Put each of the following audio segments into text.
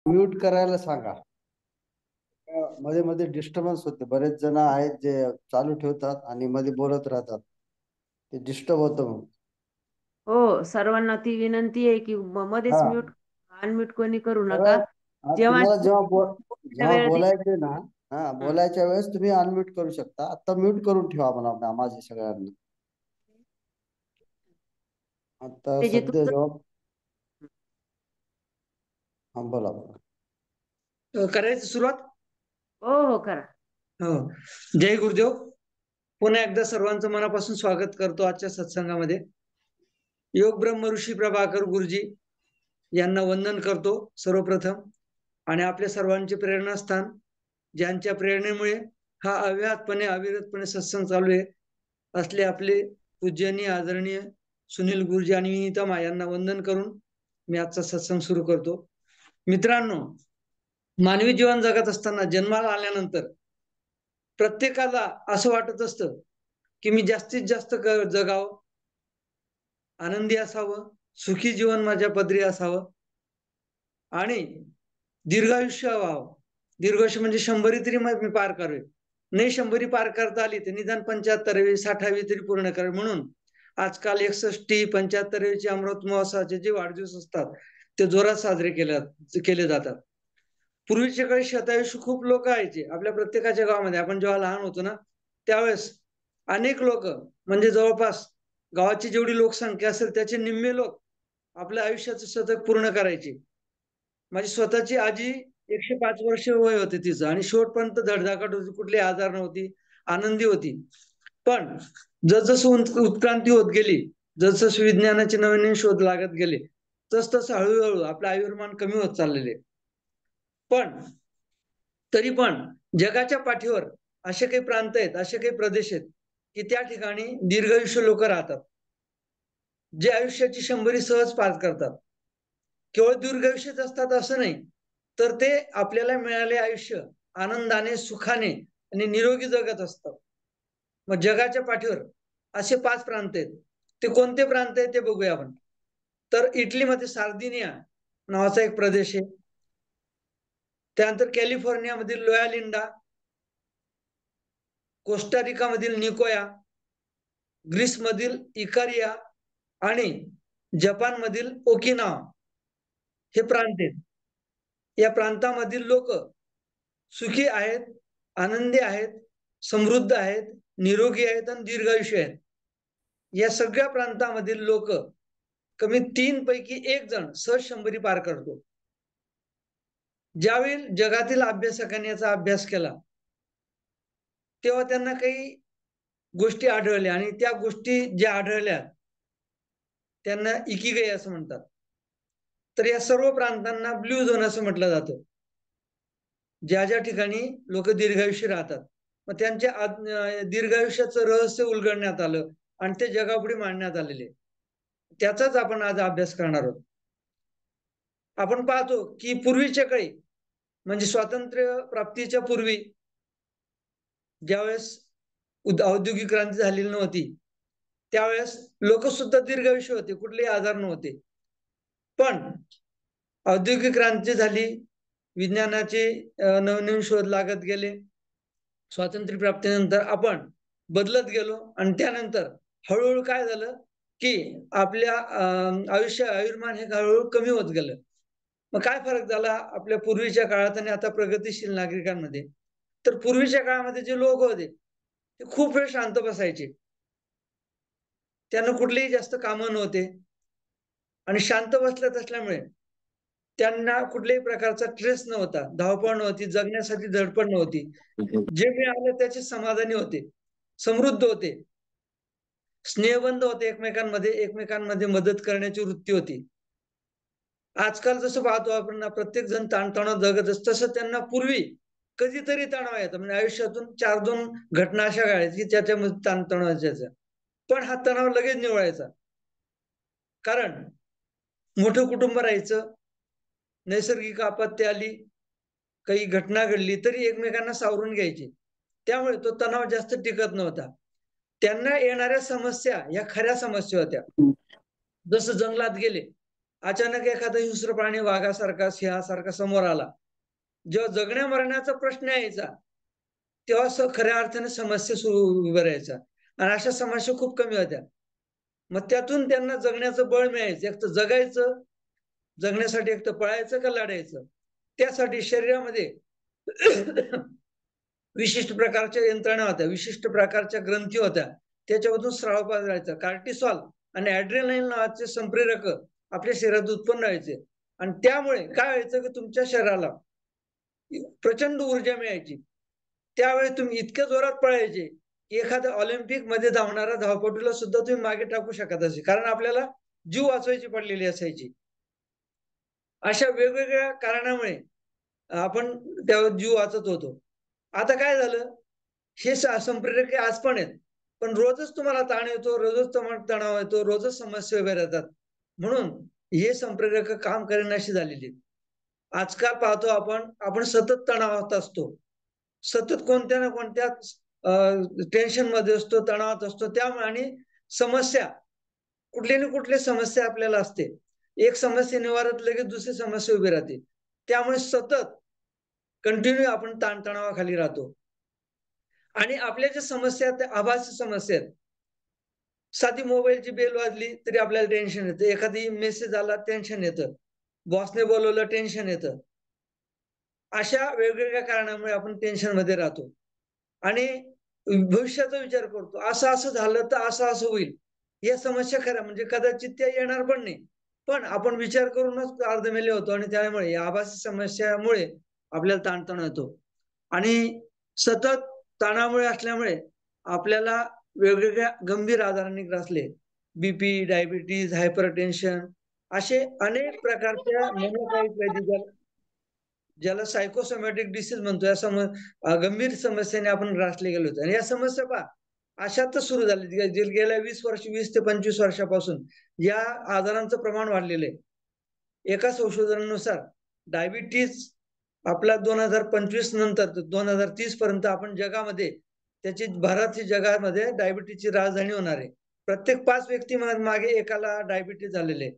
Mute करायला सांगा. मध्ये मध्ये डिस्टर्बन्स होते. बरेच जण आहेत जे चालू ठेवतात आणि मध्ये बोलत राहतात. ते डिस्टर्ब होतं मग. हो, सर्वांना ती विनंती आहे की मध्येच हा म्यूट अनम्यूट कोणी करू नका. सरळ जेव्हा तुम्हाला जेव्हा वेळ बोलायचे ना, हं. बोलायच्या वेळेस तुम्ही अनम्यूट करू शकता. आता म्यूट करून ठेवा म्हणा माझे सगळ्यांना. आता ते जे सध्या तुमचं जेव्हा बोला. करायची सुरुवात. हो हो करा. हो, जय गुरुदेव. पुन्हा एकदा सर्वांचं मनापासून स्वागत करतो आजच्या सत्संगामध्ये. योग ब्रह्म ऋषी प्रभाकर गुरुजी यांना वंदन करतो सर्वप्रथम, आणि आपल्या सर्वांचे प्रेरणास्थान, ज्यांच्या प्रेरणेमुळे हा अव्याहतपणे अविरतपणे सत्संग चालू आहे, असले आपले पूजनीय आदरणीय सुनील गुरुजी आणि विनीता यांना वंदन करून मी आजचा सत्संग सुरू करतो. मित्रांनो, मानवी जीवन जगत असताना जन्माला आल्यानंतर प्रत्येकाला असं वाटत असतं की मी जास्तीत जास्त जगावं, आनंदी असावं, सुखी जीवन माझ्या पदरी असावं आणि दीर्घायुष्य व्हावं. दीर्घायुष्य म्हणजे 100 तरी मी पार करावे. नाही 100 पार करता आली तर निदान 75वी 60वी तरी पूर्ण करावी. म्हणून आजकाल 61 75वीचे अमृत महोत्सवाचे जे वाढदिवस असतात ते जोरात साजरे केले जातात. पूर्वीच्या काळी शतायुषी खूप लोक यायचे आपल्या प्रत्येकाच्या गावामध्ये. आपण जेव्हा लहान होतो ना, त्यावेळेस अनेक लोक, म्हणजे जवळपास गावाची जेवढी लोकसंख्या असेल त्याचे निम्मे लोक आपल्या आयुष्याचं शतक पूर्ण करायचे. माझी स्वतःची आजी 105 वर्ष वय होते तिचं, आणि शेवटपर्यंत धडधाकट होती, कुठली आजार नव्हती, आनंदी होती. पण जसजसं उत्क्रांती होत गेली, जसजसं विज्ञानाचे नवीन नवीन शोध लागत गेले, तसतसं हळूहळू आपलं आयुर्मान कमी होत चाललेले. पण तरी पण जगाच्या पाठीवर असे काही प्रांत आहेत, असे काही प्रदेश आहेत की त्या ठिकाणी दीर्घायुष्य लोक राहतात, जे आयुष्याची 100 सहज पार करतात. केवळ दीर्घायुष्यच असतात असं नाही, तर ते आपल्याला मिळाले आयुष्य आनंदाने, सुखाने आणि निरोगी जगत असतात. मग जगाच्या पाठीवर असे 5 प्रांत आहेत. ते कोणते प्रांत आहेत ते बघूया आपण. तर इटलीमध्ये सार्दिनिया नावाचा एक प्रदेश आहे. त्यानंतर कॅलिफोर्नियामधील लोयालिंडा, कोस्टारिका मधील निकोया, ग्रीस मधील इकारिया आणि जपान मधील ओकिनावा हे प्रांत आहेत. या प्रांतामधील लोक सुखी आहेत, आनंदी आहेत, समृद्ध आहेत, निरोगी आहेत आणि दीर्घायुष्य आहेत. या सगळ्या प्रांतामधील लोक कमी 3 पैकी 1 जण सहज 100 पार करतो. ज्यावेळी जगातील अभ्यासकांनी याचा अभ्यास केला तेव्हा त्यांना काही गोष्टी आढळल्या, आणि त्या गोष्टी ज्या आढळल्या त्यांना इकिगाई असं म्हणतात. तर या सर्व प्रांतांना ब्ल्यू झोन असं म्हटलं जातं, ज्या ज्या ठिकाणी लोक दीर्घायुष्य राहतात. मग त्यांच्या दीर्घायुष्याचं रहस्य उलगडण्यात आलं आणि ते जगापुढे मांडण्यात आलेले. त्याचाच आपण आज अभ्यास करणार आहोत. आपण पाहतो की पूर्वीच्या काळी, म्हणजे स्वातंत्र्य प्राप्तीच्या पूर्वी, ज्यावेळेस औद्योगिक क्रांती झालेली नव्हती, त्यावेळेस लोक सुद्धा दीर्घायुष्य होते, कुठलेही आजार नव्हते. पण औद्योगिक क्रांती झाली, विज्ञानाचे नवनवीन शोध लागत गेले, स्वातंत्र्य प्राप्तीनंतर आपण बदलत गेलो, आणि त्यानंतर हळूहळू काय झालं की आपल्या आयुर्मान हे हळूहळू कमी होत गेलं. मग काय फरक झाला आपल्या पूर्वीच्या काळात आणि आता प्रगतिशील नागरिकांमध्ये? तर पूर्वीच्या काळामध्ये जे लोक होते ते खूप वेळ शांत बसायचे, त्यांना कुठलेही जास्त कामं नव्हते, आणि शांत बसल्यात असल्यामुळे त्यांना कुठल्याही प्रकारचा स्ट्रेस नव्हता, धावपळ नव्हती, जगण्यासाठी धडपड नव्हती. जे मिळालं त्याचे समाधानी होते, समृद्ध होते, स्नेहबंध होते, एकमेकांमध्ये मदत करण्याची वृत्ती होती. आजकाल जसं पाहतो आपण, प्रत्येक जण ताणतणाव जगत असत, तसं त्यांना पूर्वी कधीतरी तणाव येतो. म्हणजे आयुष्यातून 4-2 घटना अशा घडायच्या की त्याच्यामध्ये ताणतणाव असायचा, पण हा तणाव लगेच निवळायचा. कारण मोठं कुटुंब राहायचं, नैसर्गिक आपत्ती आली, काही घटना घडली तरी एकमेकांना सावरून घ्यायचे, त्यामुळे तो तणाव जास्त टिकत नव्हता. त्यांना येणाऱ्या समस्या या खऱ्या समस्या होत्या. जसं जंगलात गेले, अचानक एखादा हिंस्र प्राणी वाघासारखा सिंहासारखा समोर आला, जेव्हा जगण्या मरण्याचा प्रश्न यायचा तेव्हा खऱ्या अर्थाने समस्या सुरू उभ्या राहायच्या आणि अशा समस्या खूप कमी होत्या. मग त्यातून त्यांना जगण्याचं बळ मिळायचं. एक तर जगायचं, जगण्यासाठी एक तर पळायचं का लढायचं. त्यासाठी शरीरामध्ये विशिष्ट प्रकारच्या यंत्रणा होत्या, विशिष्ट प्रकारच्या ग्रंथी होत्या, त्याच्यामधून स्राव पाजायचा. कार्टिसॉल आणि ॲड्रेनालिन नावाचे संप्रेरक आपल्या शरीरात उत्पन्न व्हायचे आणि त्यामुळे काय व्हायचं की तुमच्या शरीराला प्रचंड ऊर्जा मिळायची. त्यावेळी तुम्ही इतक्या जोरात पळायचे की एखाद्या ऑलिम्पिक मध्ये धावणारा धावपटूला सुद्धा तुम्ही मागे टाकू शकत असे, कारण आपल्याला जीव वाचवायची पडलेली असायची. अशा वेगवेगळ्या कारणामुळे आपण त्यावर जीव वाचत होतो. आता काय झालं, हे संप्रेरक आज पण आहेत, पण रोजच तुम्हाला ताण येतो, रोजच तुम्हाला तणाव येतो, रोजच समस्या उभ्या राहतात. म्हणून हे संप्रेरक काम करेनाशी झालेली. आजकाल पाहतो आपण सतत तणावात असतो, सतत कोणत्या ना कोणत्या टेन्शन मध्ये असतो, तणावात असतो. त्यामुळे आणि समस्या कुठली ना कुठली समस्या आपल्याला असते. एक समस्या निवारत लगेच दुसरी समस्या उभी राहते. त्यामुळे सतत कंटिन्यू आपण ताणतणावाखाली राहतो आणि आपल्या ज्या समस्या आहेत त्या आभासी समस्या आहेत. साधी मोबाईलची बेल वाजली तरी आपल्याला टेन्शन येतं, एखादी मेसेज आला टेन्शन येतं, बॉसने बोलवलं टेन्शन येतं. अशा वेगवेगळ्या कारणामुळे आपण टेन्शन मध्ये राहतो आणि भविष्याचा विचार करतो, असं झालं तर असं होईल. या समस्या खऱ्या म्हणजे कदाचित त्या येणार पण नाही, पण आपण विचार करूनच अर्धमेले होतो आणि त्यामुळे या आभासी समस्यामुळे आपल्याला ताणतणाव येतो आणि सतत तणावामुळे असल्यामुळे आपल्याला वेगवेगळ्या गंभीर आजारांनी ग्रासले. बीपी, डायबिटीज, हायपरटेन्शन असे अनेक प्रकारच्या मनोकायिक व्याधी ज्याला सायकोसोमॅटिक डिसीज म्हणतो, या गंभीर समस्येने आपण ग्रासले गेलो होतो. आणि या समस्या पहा अशातच सुरू झाली. गेल्या 20 ते 25 वर्षापासून या आजारांचं प्रमाण वाढलेलं आहे. एका संशोधनानुसार डायबिटीज आपला 2025 नंतर 2030 पर्यंत आपण जगामध्ये भारत ही जगामध्ये डायबिटीजची राजधानी होणार आहे. प्रत्येक 5 व्यक्ती मागे एकाला डायबिटीज झालेले,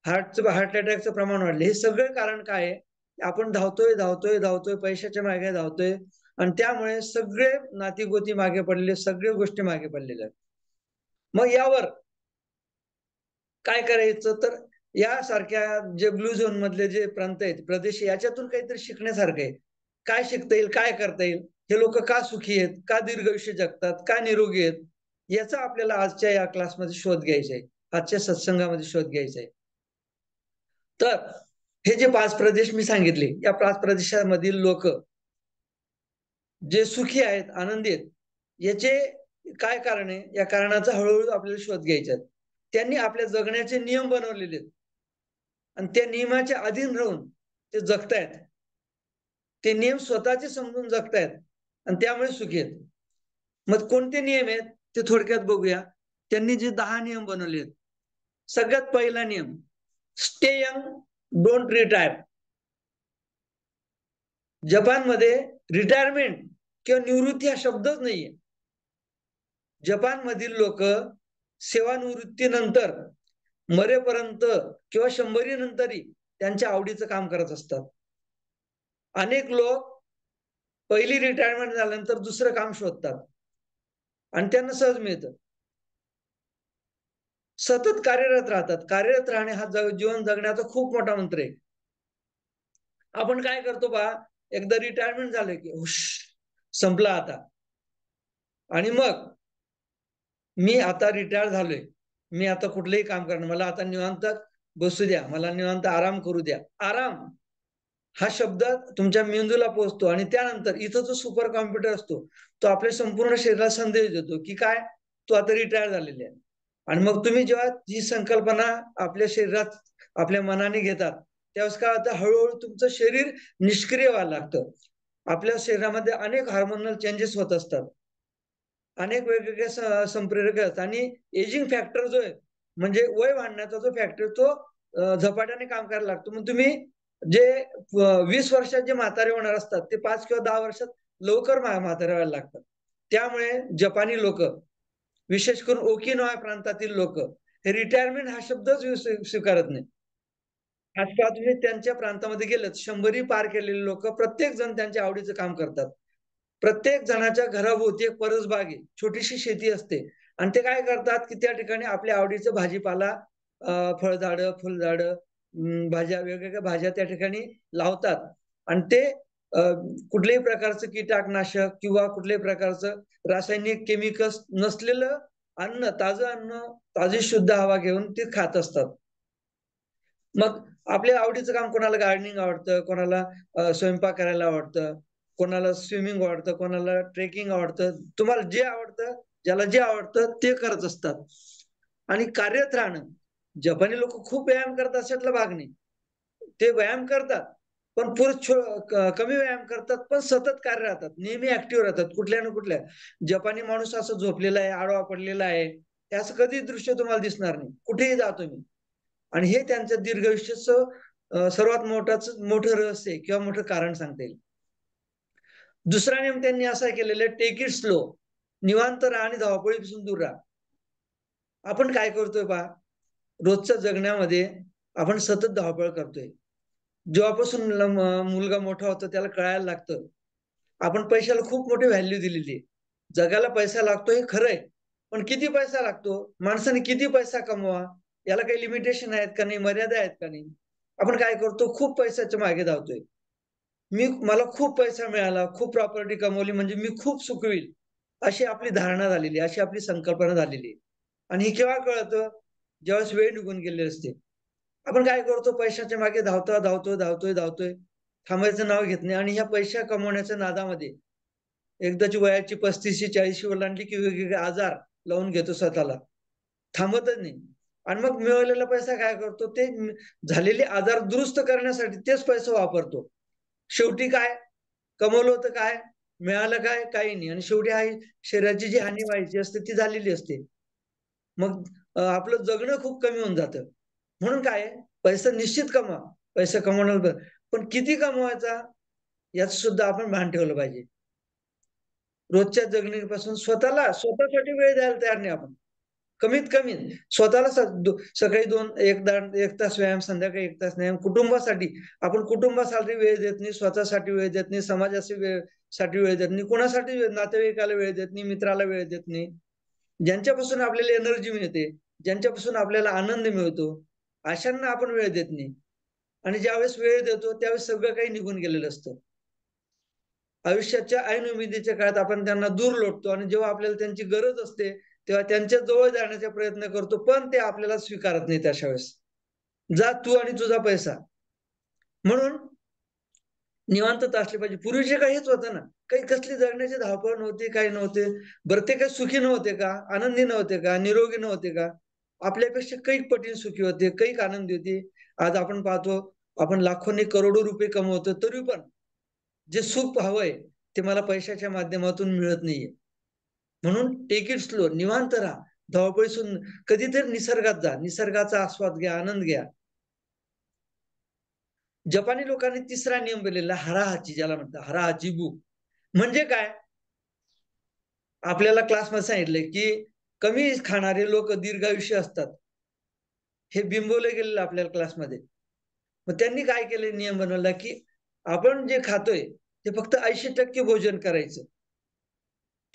हार्ट अटॅकचं प्रमाण वाढले. हे सगळं कारण काय आहे? आपण धावतोय, पैशाच्या मागे धावतोय आणि त्यामुळे सगळे नातीगोती मागे पडलेले, सगळ्या गोष्टी मागे पडलेल्या आहेत. मग यावर काय करायचं, तर यासारख्या जे ब्लू झोन मधले जे प्रांत आहेत, प्रदेश, याच्यातून काहीतरी शिकण्यासारखं आहे. काय शिकता येईल, काय करता येईल, हे लोक का सुखी आहेत, का दीर्घायुष्य जगतात, का निरोगी आहेत, याचा आपल्याला आजच्या या क्लासमध्ये शोध घ्यायचा आहे, आजच्या सत्संगामध्ये शोध घ्यायचा आहे. तर हे जे 5 प्रदेश मी सांगितले, या 5 प्रदेशामधील लोक जे सुखी आहेत, आनंदी आहेत, याचे काय कारण आहे, या कारणाचा हळूहळू आपल्याला शोध घ्यायचा आहे. त्यांनी आपल्या जगण्याचे नियम बनवलेले आहेत आणि त्या नियमाच्या अधीन राहून ते जगतायत. ते नियम स्वतःचे समजून जगतायत आणि त्यामुळे सुखी आहेत. मग कोणते नियम आहेत ते थोडक्यात बघूया. त्यांनी जे 10 नियम बनवले आहेत. सगळ्यात पहिला नियम, स्टे यंग, डोंट रिटायर. जपानमध्ये रिटायरमेंट किंवा निवृत्ती हा शब्दच नाहीये. जपानमधील लोक सेवानिवृत्तीनंतर मरेपर्यंत किंवा 100 नंतरही त्यांच्या आवडीचं काम करत असतात. अनेक लोक पहिली रिटायरमेंट झाल्यानंतर दुसरं काम शोधतात आणि त्यांना सहज मिळतं. सतत कार्यरत राहतात. कार्यरत राहणे हा जीवन जगण्याचा खूप मोठा मंत्र आहे. आपण काय करतो पहा, एकदा रिटायरमेंट झालं की हुश, संपला आता, आणि मग मी आता रिटायर झालोय, मी आता कुठलंही काम करणार, मला आता निवांत बसू द्या, मला निवांत आराम करू द्या. आराम हा शब्द तुमच्या मेंदूला पोहोचतो आणि त्यानंतर इथं जो सुपर कॉम्प्युटर असतो तो आपल्या संपूर्ण शरीराला संदेश देतो की काय, तू आता रिटायर झालेले आहे. आणि मग तुम्ही जेव्हा ही संकल्पना आपल्या शरीरात, आपल्या मनाने घेतात, त्यावेळेस काय होतं, हळूहळू तुमचं शरीर निष्क्रिय व्हायला लागतं. आपल्या शरीरामध्ये अनेक हार्मोनल चेंजेस होत असतात, अनेक वेगवेगळे संप्रेरक असतात आणि एजिंग फॅक्टर जो आहे, म्हणजे वय वाढण्याचा जो फॅक्टर, तो झपाट्याने काम करायला लागतो. मग तुम्ही जे 20 वर्षात जे म्हातारे होणार असतात ते 5 किंवा 10 वर्षात लवकर म्हातारे व्हायला लागतात. त्यामुळे जपानी लोक, विशेष करून ओकिनावा प्रांतातील लोक, हे रिटायरमेंट हा शब्दच स्वीकारत नाही. आजकाल तुम्ही त्यांच्या प्रांतामध्ये गेलं 100 पार केलेले लोक प्रत्येक जण त्यांच्या आवडीचं काम करतात. प्रत्येक जणाच्या घराभोवती एक परसबाग आहे, छोटीशी शेती असते आणि ते काय करतात की त्या ठिकाणी आपल्या आवडीचं भाजीपाला, फळझाडं, फुलझाडं, भाज्या, वेगवेगळ्या भाज्या त्या ठिकाणी लावतात आणि ते कुठल्याही प्रकारचं कीटकनाशक किंवा कुठल्याही प्रकारचं रासायनिक केमिकल्स नसलेलं अन्न, ताजं अन्न, ताजी शुद्ध हवा घेऊन ते खात असतात. मग आपल्या आवडीचं काम, कोणाला गार्डनिंग आवडतं, कोणाला स्वयंपाक करायला आवडतं, कोणाला स्विमिंग आवडतं, कोणाला ट्रेकिंग आवडतं. तुम्हाला जे आवडतं, ज्याला जे आवडतं ते करत असतात. आणि कार्यरत राहणं. जपानी लोक खूप व्यायाम करतात अशातला भाग नाही. ते व्यायाम करतात, पण कमी व्यायाम करतात, पण सतत कार्य राहतात. नेहमी ऍक्टिव्ह राहतात कुठल्या ना कुठल्या. जपानी माणूस असं झोपलेला आहे, आडवा पडलेला आहे, हे असं कधीच दृश्य तुम्हाला दिसणार नाही. कुठेही जा तुम्ही. आणि हे त्यांचं दीर्घायुष्याचं सर्वात मोठं रहस्य आहे किंवा मोठं कारण सांगता येईल. दुसरा नियम त्यांनी असा केलेला आहे, टेक इट स्लो. निवांत राहा आणि धावपळीपासून दूर राहा. आपण काय करतोय पहा, रोजच्या जगण्यामध्ये आपण सतत धावपळ करतोय. जेव्हापासून मुलगा मोठा होतो त्याला कळायला लागतं. आपण पैशाला खूप मोठी व्हॅल्यू दिलेली आहे. जगाला पैसा लागतो हे खरं आहे. पण किती पैसा लागतो? माणसाने किती पैसा कमवावा? याला काही लिमिटेशन आहेत का नाही? मर्यादा आहेत का नाही? आपण काय करतो? खूप पैशाच्या मागे धावतोय. मला खूप पैसा मिळाला, खूप प्रॉपर्टी कमवली म्हणजे मी खूप सुखी होईल, अशी आपली धारणा झालेली आहे, अशी आपली संकल्पना झालेली आहे. आणि हे केव्हा कळतं? ज्यावेळेस वेळ निघून गेलेली असते. आपण काय करतो? पैशाच्या मागे धावतोय. थांबायचं नाव घेत नाही आणि ह्या पैसा कमवण्याच्या नादामध्ये एकदाची वयाची 35शी-40शी ओलांडली की वेगवेगळे आजार लावून घेतो स्वतःला. थांबतच नाही. आणि मग मिळवलेला पैसा काय करतो? ते झालेले आजार दुरुस्त करण्यासाठी तेच पैसा वापरतो. शेवटी काय? कमवलं होतं काय? मिळालं काय? काही नाही. आणि शेवटी शरीराची जी हानी व्हायची असते ती झालेली असते. मग आपलं जगणं खूप कमी होऊन जातं. म्हणून काय पैसा निश्चित कमवा. पैसा कमवणार पण किती कमवायचा याचं सुद्धा आपण भान ठेवलं पाहिजे. रोजच्या जगण्यापासून स्वतःसाठी वेळ द्यायला तयार नाही आपण. कमीत कमी स्वतःला सकाळी 1 तास व्यायाम, संध्याकाळी 1 तास व्यायाम. कुटुंबासाठी आपण कुटुंबासाठी वेळ देत नाही, स्वतःसाठी वेळ देत नाही, साठी वेळ देत नाही, कोणासाठी नातेवाईकाला वेळ देत नाही, मित्राला वेळ देत नाही. ज्यांच्यापासून आपल्याला एनर्जी मिळते, ज्यांच्यापासून आपल्याला आनंद मिळतो, अशांना आपण वेळ देत नाही. आणि ज्यावेळेस वेळ देतो त्यावेळेस सगळं काही निघून गेलेलं असतं. आयुष्याच्या ऐन उमेदीच्या काळात आपण त्यांना दूर लोटतो आणि जेव्हा आपल्याला त्यांची गरज असते तेव्हा त्यांच्या जवळ जाण्याचा प्रयत्न करतो, पण ते आपल्याला स्वीकारत नाही अशा वेळेस. जा तू आणि तुझा पैसा. म्हणून निवांतता असली पाहिजे. पूर्वीचे काही हेच होतं ना, काही कसली जगण्याची धावपळ नव्हती, काही नव्हते. बरं ते काही सुखी नव्हते का? आनंदी नव्हते का? निरोगी नव्हते का? आपल्यापेक्षा कैक पटीने सुखी होते, कैक आनंदी होते. आज आपण पाहतो, आपण लाखोनी करोडो रुपये कमवतो, तरी पण जे सुख हवंय ते मला पैशाच्या माध्यमातून मिळत नाहीये. म्हणून टेक इट स्लो, निवांत राहा. धावपळीतून कधीतरी निसर्गात जा, निसर्गाचा आस्वाद घ्या, आनंद घ्या. जपानी लोकांनी तिसरा नियम बनलेला हराहाची, ज्याला म्हणतात हराहाची बुक. म्हणजे काय? आपल्याला क्लासमध्ये सांगितलंय की कमी खाणारे लोक दीर्घायुष्य असतात. हे बिंबवलं गेलेलं आपल्याला क्लासमध्ये. मग त्यांनी काय केलं, नियम बनवला की आपण जे खातोय ते फक्त 80% भोजन करायचं.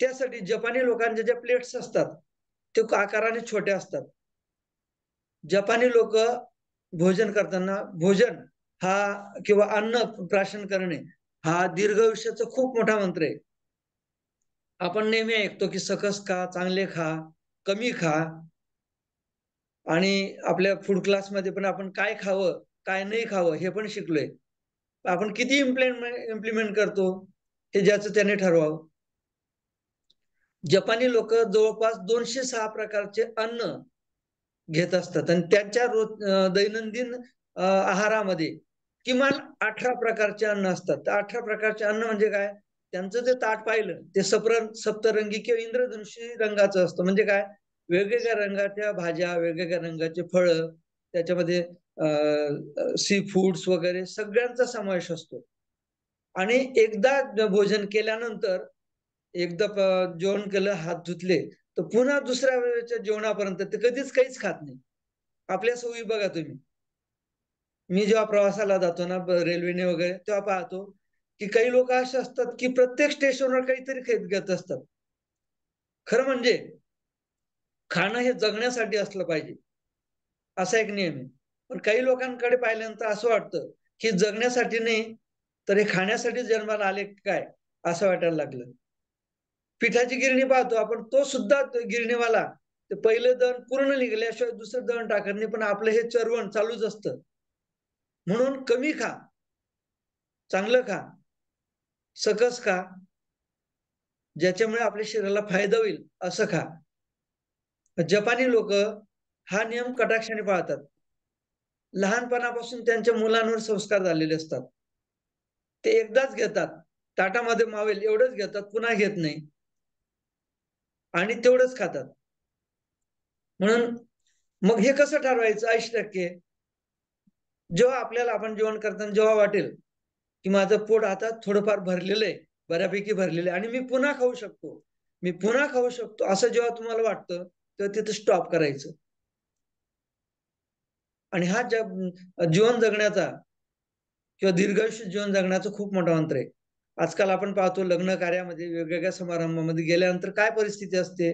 त्यासाठी जपानी लोकांच्या ज्या प्लेट्स असतात, ते आकाराने छोट्या असतात. जपानी लोक भोजन करताना भोजन हा किंवा अन्न प्राशन करणे हा दीर्घायुष्याचा खूप मोठा मंत्र आहे. आपण नेहमी ऐकतो की सकस खा, चांगले खा, कमी खा. आणि आपल्या फूड क्लासमध्ये पण आपण काय खावं, काय नाही खावं हे पण शिकलोय. आपण किती इम्प्लिमेंट करतो हे ज्याचं त्याने ठरवावं. जपानी लोक जवळपास 206 प्रकारचे अन्न घेत असतात आणि त्यांच्या दैनंदिन आहारामध्ये किमान 18 प्रकारचे अन्न असतात. 18 प्रकारचे अन्न म्हणजे काय? त्यांचं जे ताट पाहिलं ते सप्तरंगी किंवा इंद्रधनुष्य रंगाचं असतं. म्हणजे काय? वेगवेगळ्या रंगाच्या भाज्या, वेगवेगळ्या रंगाचे फळं, त्याच्यामध्ये सी फूड्स वगैरे सगळ्यांचा समावेश असतो. आणि एकदा भोजन केल्यानंतर, एकदा जेवण केलं, हात धुतले, तर पुन्हा दुसऱ्या वेळेच्या जेवणापर्यंत ते कधीच काहीच खात नाही. आपल्या सवयी बघा तुम्ही. मी जेव्हा प्रवासाला जातो ना रेल्वेने वगैरे, तेव्हा पाहतो की काही लोक असे असतात की प्रत्येक स्टेशनवर काहीतरी खात घेत असतात. खरं म्हणजे खाणं हे जगण्यासाठी असलं पाहिजे, असा एक नियम आहे. पण काही लोकांकडे पाहिल्यानंतर असं वाटतं की जगण्यासाठी नाही, तर हे खाण्यासाठी जन्माला आले काय, असं वाटायला लागलं. पिठाची गिरणी पाहतो आपण, तो सुद्धा गिरणीवाला ते पहिलं दळण पूर्ण निघाल्याशिवाय दुसरं दळण टाकत नाही, पण आपलं हे चरवण चालूच असतं. म्हणून कमी खा, चांगलं खा, सकस खा, ज्याच्यामुळे आपल्या शरीराला फायदा होईल असं खा. जपानी लोक हा नियम कटाक्षाने पाळतात. लहानपणापासून त्यांच्या मुलांवर संस्कार झालेले असतात. ते एकदाच घेतात, ताटामध्ये मावेल एवढंच घेतात, पुन्हा घेत नाही आणि तेवढंच खातात. म्हणून मग हे कसं ठरवायचं 80%? जेव्हा आपल्याला आपण जेवण करताना जेव्हा वाटेल की माझं पोट आता थोडंफार भरलेलं आहे, बऱ्यापैकी भरलेलं आहे आणि मी पुन्हा खाऊ शकतो, मी पुन्हा खाऊ शकतो, असं जेव्हा तुम्हाला वाटतं, तेव्हा तिथं स्टॉप करायचं. आणि हा जीवन जगण्याचा किंवा दीर्घायुष्य जीवन जगण्याचं खूप मोठं मंत्र आहे. आजकाल आपण पाहतो लग्न कार्यामध्ये, वेगवेगळ्या समारंभामध्ये गेल्यानंतर काय परिस्थिती असते?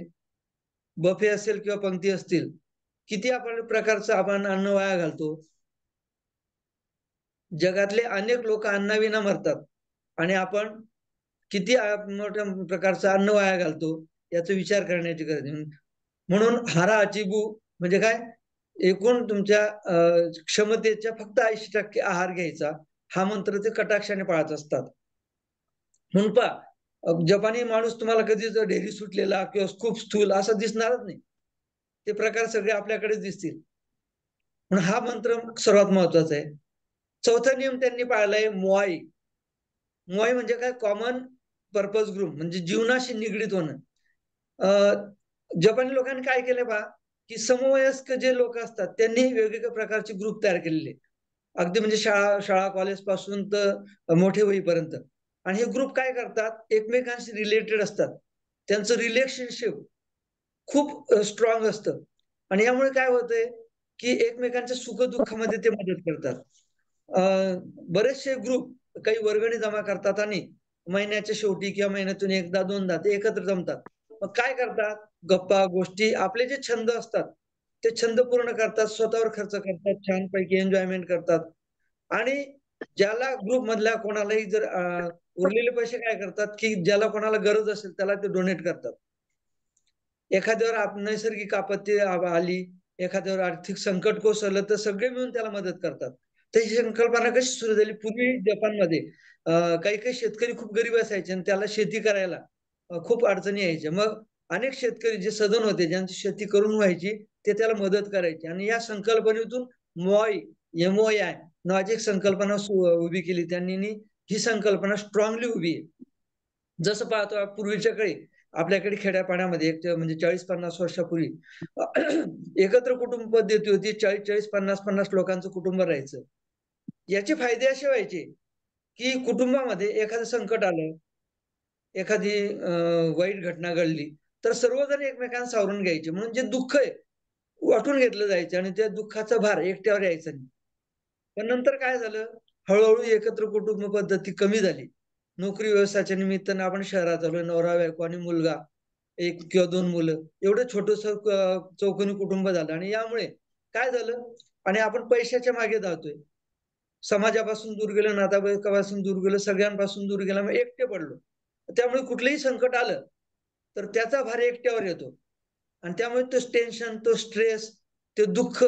बफे असेल किंवा पंक्ती असतील, किती आपण प्रकारचं आपण अन्न वाया घालतो. जगातले अनेक लोक अन्नाविना मरतात आणि आपण किती मोठ्या प्रकारचं अन्न वाया घालतो, याचा विचार करण्याची गरज आहे. म्हणून हारा अचिबू म्हणजे काय? एकूण तुमच्या क्षमतेच्या फक्त 80% आहार घ्यायचा, हा मंत्र ते कटाक्षाने पाळत असतात. म्हणून पहा, जपानी माणूस तुम्हाला कधीच ढेरी सुटलेला किंवा खूप स्थूल असा दिसणारच नाही. ते प्रकार सगळे आपल्याकडेच दिसतील. म्हणून हा मंत्र सर्वात महत्वाचा आहे. चौथा नियम त्यांनी पाळलाय मोआई. मोआई म्हणजे काय? कॉमन पर्पज ग्रुप, म्हणजे जीवनाशी निगडीत होणं. जपानी लोकांनी काय केलंय पहा, की समवयस्क जे लोक असतात त्यांनी वेगवेगळ्या प्रकारचे ग्रुप तयार केलेले. अगदी म्हणजे शाळा कॉलेज पासून तर मोठे होईपर्यंत. आणि हे ग्रुप काय करतात? एकमेकांशी रिलेटेड असतात. त्यांचं रिलेशनशिप खूप स्ट्रॉंग असतं. आणि यामुळे काय होतंय, की एकमेकांच्या सुख-दुःखामध्ये ते मदत करतात. बरेचसे ग्रुप काही वर्गणी जमा करतात आणि महिन्याच्या शेवटी किंवा महिन्यातून एकदा दोनदा ते एकत्र जमतात. मग काय करतात? गप्पा गोष्टी, आपले जे छंद असतात ते छंद पूर्ण करतात, स्वतःवर खर्च करतात, छानपैकी एन्जॉयमेंट करतात आणि ज्याला ग्रुप मधल्या कोणालाही जर उरलेले पैसे काय करतात, की ज्याला कोणाला गरज असेल त्याला ते डोनेट करतात. एखाद्यावर नैसर्गिक आपत्ती आली, एखाद्यावर आर्थिक संकट कोसळलं तर सगळे मिळून त्याला मदत करतात. तर ही संकल्पना कशी सुरू झाली? पूर्वी जपानमध्ये काही-काही शेतकरी खूप गरीब असायचे आणि त्याला शेती करायला खूप अडचणी यायच्या. मग अनेक शेतकरी जे सधन होते, ज्यांची शेती करून व्हायची, ते त्याला मदत करायचे आणि या संकल्पनेतून मोआय, एम-ओ-आय नावाची एक संकल्पना उभी केली त्यांनी आणि ही संकल्पना स्ट्रॉंगली उभी आहे. जसं पाहतो पूर्वीच्या काळी आपल्याकडे खेड्यापाड्यामध्ये एक म्हणजे 40-50 वर्षापूर्वी एकत्र कुटुंब पद्धती होती. 40-40, 50-50 लोकांचं कुटुंब राहायचं. याचे फायदे असे व्हायचे, की कुटुंबामध्ये एखादं संकट आलं, एखादी वाईट घटना घडली, तर सर्वजण एकमेकांना सावरून घ्यायचे. म्हणून जे दुःख आहे, वाटून घेतलं जायचं आणि त्या दुःखाचा भार एकट्यावर यायचा नाही. पण नंतर काय झालं, हळू-हळू एकत्र कुटुंब पद्धती कमी झाली. नोकरी व्यवसायाच्या निमित्तानं आपण शहरात आलोय. नवरा-बायको आणि मुलगा, 1 किंवा 2 मुलं. एवढं छोटंसं चौकोनी कुटुंब झालं आणि यामुळे काय झालं आणि आपण पैशाच्या मागे धावतोय. समाजापासून दूर गेलो, नातेवाईकापासून दूर गेलो, सगळ्यांपासून दूर गेलो, मग एकटे पडलो. त्यामुळे कुठलंही संकट आलं, तर त्याचा भार एकट्यावर येतो आणि त्यामुळे तो टेन्शन, तो स्ट्रेस, ते दुःख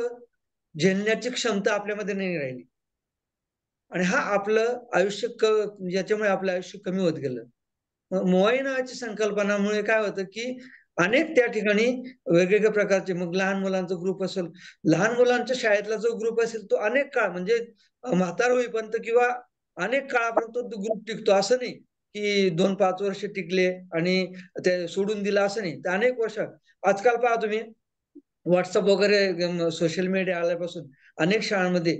झेलण्याची क्षमता आपल्यामध्ये नाही राहिली. आणि हा आपलं आयुष्य याच्यामुळे आपलं आयुष्य कमी होत गेलं. मोआई नावाची संकल्पनामुळे काय होतं, की अनेक त्या ठिकाणी वेगवेगळ्या प्रकारचे मग लहान मुलांचा ग्रुप असेल, लहान मुलांच्या शाळेतला जो ग्रुप असेल तो अनेक काळ म्हणजे म्हातार होईपर्यंत किंवा अनेक काळापर्यंत तो ग्रुप टिकतो. असं नाही, की 2-5 वर्ष टिकले आणि ते सोडून दिलं असं नाही. तर अनेक वर्ष आजकाल पहा तुम्ही WhatsApp वगैरे सोशल मीडिया आल्यापासून अनेक शाळांमध्ये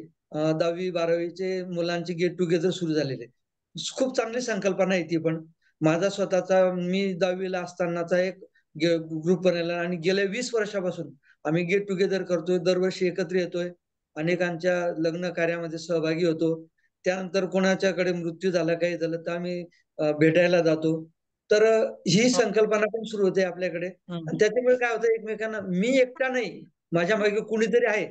10वी-12वीचे मुलांचे गेट टुगेदर सुरू झालेले आहे. खूप चांगली संकल्पना आहे ती पण. माझा स्वतःचा मी 10वीला असतानाचा एक ग्रुप बनवला आणि गेल्या 20 वर्षापासून आम्ही गेट टुगेदर करतोय. दरवर्षी एकत्र येतोय अनेकांच्या लग्न कार्यामध्ये सहभागी होतो. त्यानंतर कोणाच्याकडे मृत्यू झाला, काही झालं तर आम्ही भेटायला जातो. तर ही संकल्पना पण सुरू होते आपल्याकडे. आणि त्याच्यामुळे काय होतं, एकमेकांना मी एकटा नाही, माझ्या मागे कुणीतरी आहे,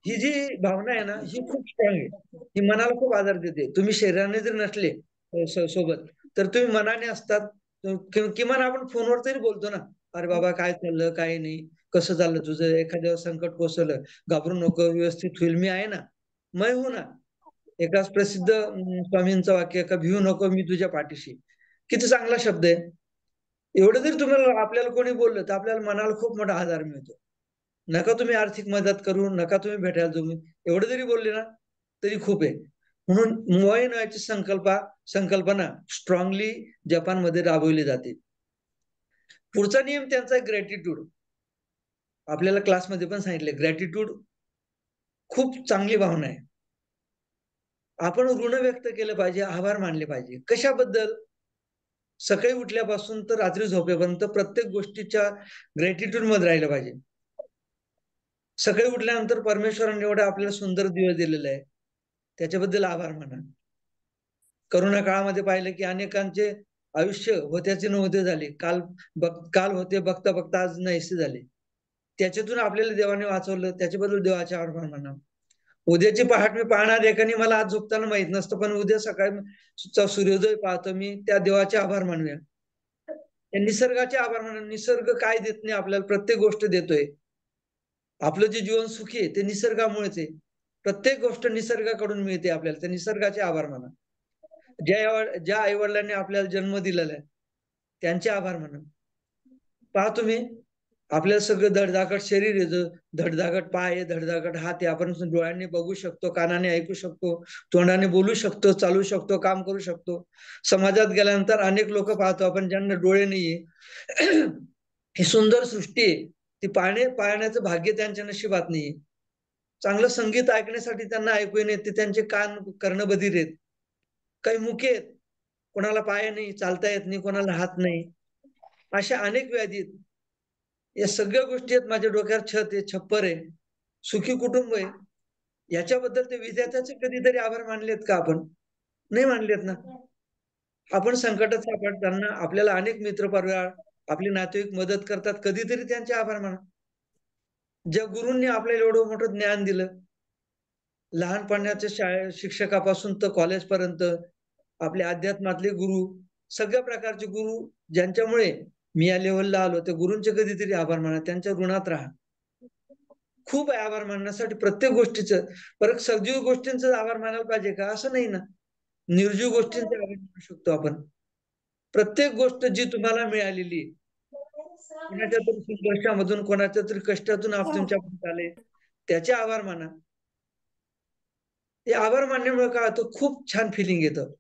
ही जी भावना आहे ना, ही खूप स्ट्रॉंग आहे. ही मनाला खूप आधार देते. तुम्ही शरीराने जर नसले सोबत, तर तुम्ही मनाने असतात. किमान आपण फोनवर तरी बोलतो ना, अरे बाबा काय चाललं, काय नाही, कसं चाललं तुझं, एखाद्यावर संकट कोसळलं, घाबरू नको, व्यवस्थित होईल, मी आहे ना, मैं हूं ना. एकाच प्रसिद्ध स्वामींचं वाक्य, का भिवू नको, मी तुझ्या पाठीशी. किती चांगला शब्द आहे. एवढं जरी तुम्हाला आपल्याला कोणी बोललं तर आपल्याला मनाला खूप मोठा आधार मिळतो. नका तुम्ही आर्थिक मदत करू, नका तुम्ही भेटायला तुम्ही, एवढं जरी बोलले ना तरी खूप आहे. म्हणून मोय नोयाची संकल्पना स्ट्रॉंगली जपानमध्ये राबवली जाते. पुढचा नियम त्यांचा ग्रॅटिट्यूड. आपल्याला क्लासमध्ये पण सांगितले, ग्रॅटिट्यूड खूप चांगली भावना आहे. आपण ऋण व्यक्त केलं पाहिजे, आभार मानले पाहिजे. कशाबद्दल? सकाळी उठल्यापासून तर रात्री झोपेपर्यंत प्रत्येक गोष्टीच्या ग्रॅटिट्यूड मध्ये राहिलं पाहिजे. सकाळी उठल्यानंतर परमेश्वराने एवढा आपल्याला सुंदर दिवस दिलेला आहे, त्याच्याबद्दल आभार माना. करोना काळामध्ये पाहिलं की अनेकांचे आयुष्य होत्याचे नव्हते झाले. काल होते बघता बघता आज नाहीसे झाले. त्याच्यातून आपल्याला देवाने वाचवलं, त्याच्याबद्दल देवाचे आभार माना. उद्याची पहाट मी पाहणार एकाने मला आज झोपताना माहित नसतं, पण उद्या सकाळी सूर्योदय पाहतो मी, त्या देवाचे आभार मानूया. त्या निसर्गाचे आभार माना. निसर्ग काय देत नाही आपल्याला, प्रत्येक गोष्ट देतोय. आपलं जे जीवन सुखी आहे ते निसर्गामुळेच आहे. प्रत्येक गोष्ट निसर्गाकडून मिळते आपल्याला, त्या निसर्गाचे आभार माना. ज्या आई वडिलांनी आपल्याला जन्म दिलेला आहे त्यांचे आभार माना. पहा तुम्ही, आपल्याला सगळं धडधाकट शरीर आहे, धडधाकट पाय आहे, धडधाकट हात आहे, आपण डोळ्यांनी बघू शकतो, कानाने ऐकू शकतो, तोंडाने बोलू शकतो, चालू शकतो, काम करू शकतो. समाजात गेल्यानंतर अनेक लोक पाहतो आपण ज्यांना डोळे नाहीये. ही सुंदर सृष्टी आहे, ती पाहण्याचं भाग्य त्यांच्या नशिबात नाहीये. चांगलं संगीत ऐकण्यासाठी त्यांना ऐकू येत, ते त्यांचे कान कर्ण बधीर आहेत. काही मुके आहेत, कोणाला पाय नाही, चालता येत नाही, कोणाला हात नाही, अशा अनेक व्याधी आहेत. या सगळ्या गोष्टी आहेत. माझ्या डोक्यावर छत आहे, छप्पर आहे, सुखी कुटुंब आहे. याच्याबद्दल ते विधात्याचे कधीतरी आभार मानलेत का आपण? नाही मानलेत ना. आपण संकटात सापडताना आपल्याला अनेक मित्र परिवार, आपले नातेवाईक मदत करतात, कधीतरी त्यांचे आभार माना. ज्या गुरूंनी आपल्याला एवढं मोठं ज्ञान दिलं, लहानपणाच्या शिक्षकापासून तर कॉलेजपर्यंत, आपल्या अध्यात्मातले गुरु, सगळ्या प्रकारचे गुरु, ज्यांच्यामुळे मी या लेव्हलला आलो, त्या गुरूंचे कधीतरी आभार माना, त्यांच्या ऋणात राहा. खूप आहे आभार मानण्यासाठी प्रत्येक गोष्टीचं. परत सजीव गोष्टींचा आभार मानायला पाहिजे का? असं नाही ना. निर्जीव गोष्टींचा आभार मानू शकतो आपण. प्रत्येक गोष्ट जी तुम्हाला मिळालेली, कोणाच्या तरी संघर्षामधून, कोणाच्या तरी कष्टातून आप तुमच्यापर्यंत आले, त्याचे आभार माना. हे आभार मानण्यामुळे काय होतं, खूप छान फिलिंग येतं.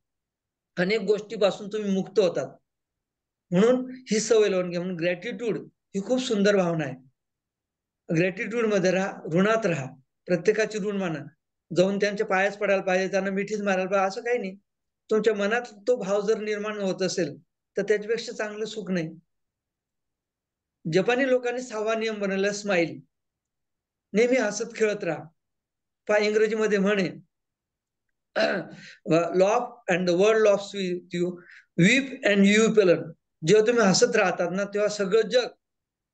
अनेक गोष्टीपासून तुम्ही मुक्त होतात. म्हणून ही सवय लावून घ्या. म्हणून ग्रॅटिट्यूड ही खूप सुंदर भावना आहे. ग्रॅटिट्यूड मध्ये राहा, ऋणात राहा. प्रत्येकाची ऋण माना. जाऊन त्यांच्या पायाच पडायला पाहिजे, त्यांना मिठीच मारायला पाहिजे, असं काही नाही. तुमच्या मनात तो भाव जर निर्माण होत असेल तर त्याच्यापेक्षा चांगलं सुख नाही. जपानी लोकांनी 6वा नियम बनवला, स्माईल. नेहमी हसत खेळत राहा. पहा इंग्रजीमध्ये म्हणे, loaf and the world laughs with you, weep and you will. जेव्हा तुम्ही हसत राहतात ना, तेव्हा सगळं जग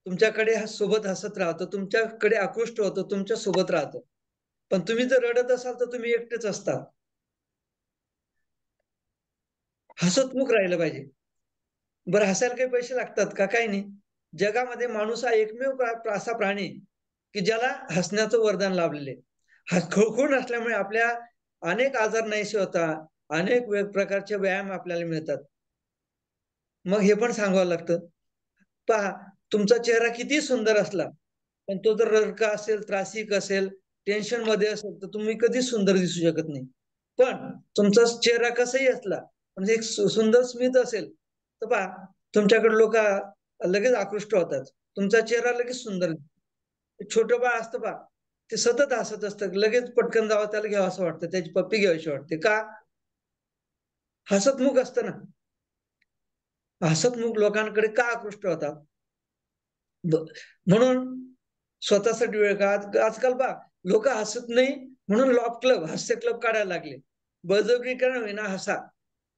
तुमच्याकडे सोबत हसत राहतं, तुमच्याकडे आकृष्ट होतं, तुमच्या सोबत राहतं. पण तुम्ही जर रडत असाल तर तुम्ही एकटेच असता. हसतमुख राहिलं पाहिजे. बरं, हसायला काही पैसे लागतात का? काही नाही. जगामध्ये माणूस हा एकमेव असा प्राणी की ज्याला हसण्याचं वरदान लाभलेले. खळखळून हसल्यामुळे आपल्या अनेक आजार नाहीसे होतात, अनेक प्रकारचे व्यायाम आपल्याला मिळतात. मग हे पण सांगावं लागतं. पहा, तुमचा चेहरा किती सुंदर असला, पण तो जर रडका असेल, त्रासिक असेल, टेन्शन मध्ये असेल, तर तुम्ही कधीच सुंदर दिसू शकत नाही. पण तुमचा चेहरा कसाही असला, म्हणजे एक सुंदर स्मित असेल, तर पहा तुमच्याकडे लोक लगेच आकृष्ट होतात. तुमचा चेहरा लगेच सुंदर. छोटं बाळ असतं पहा, ते सतत हसत असतं, लगेच पटकन जावं त्याला घ्यावं असं वाटतं, त्याची पप्पी घ्यावीशी वाटते. का? हसतमुख असतं ना. हसतमुख लोकांकडे का आकृष्ट होतात? म्हणून स्वतःसाठी वेळ का? आजकाल पहा, लोक हसत नाही म्हणून लॉफ क्लब, हास्य क्लब काढायला लागले. बळजबरी करा होईना हसा,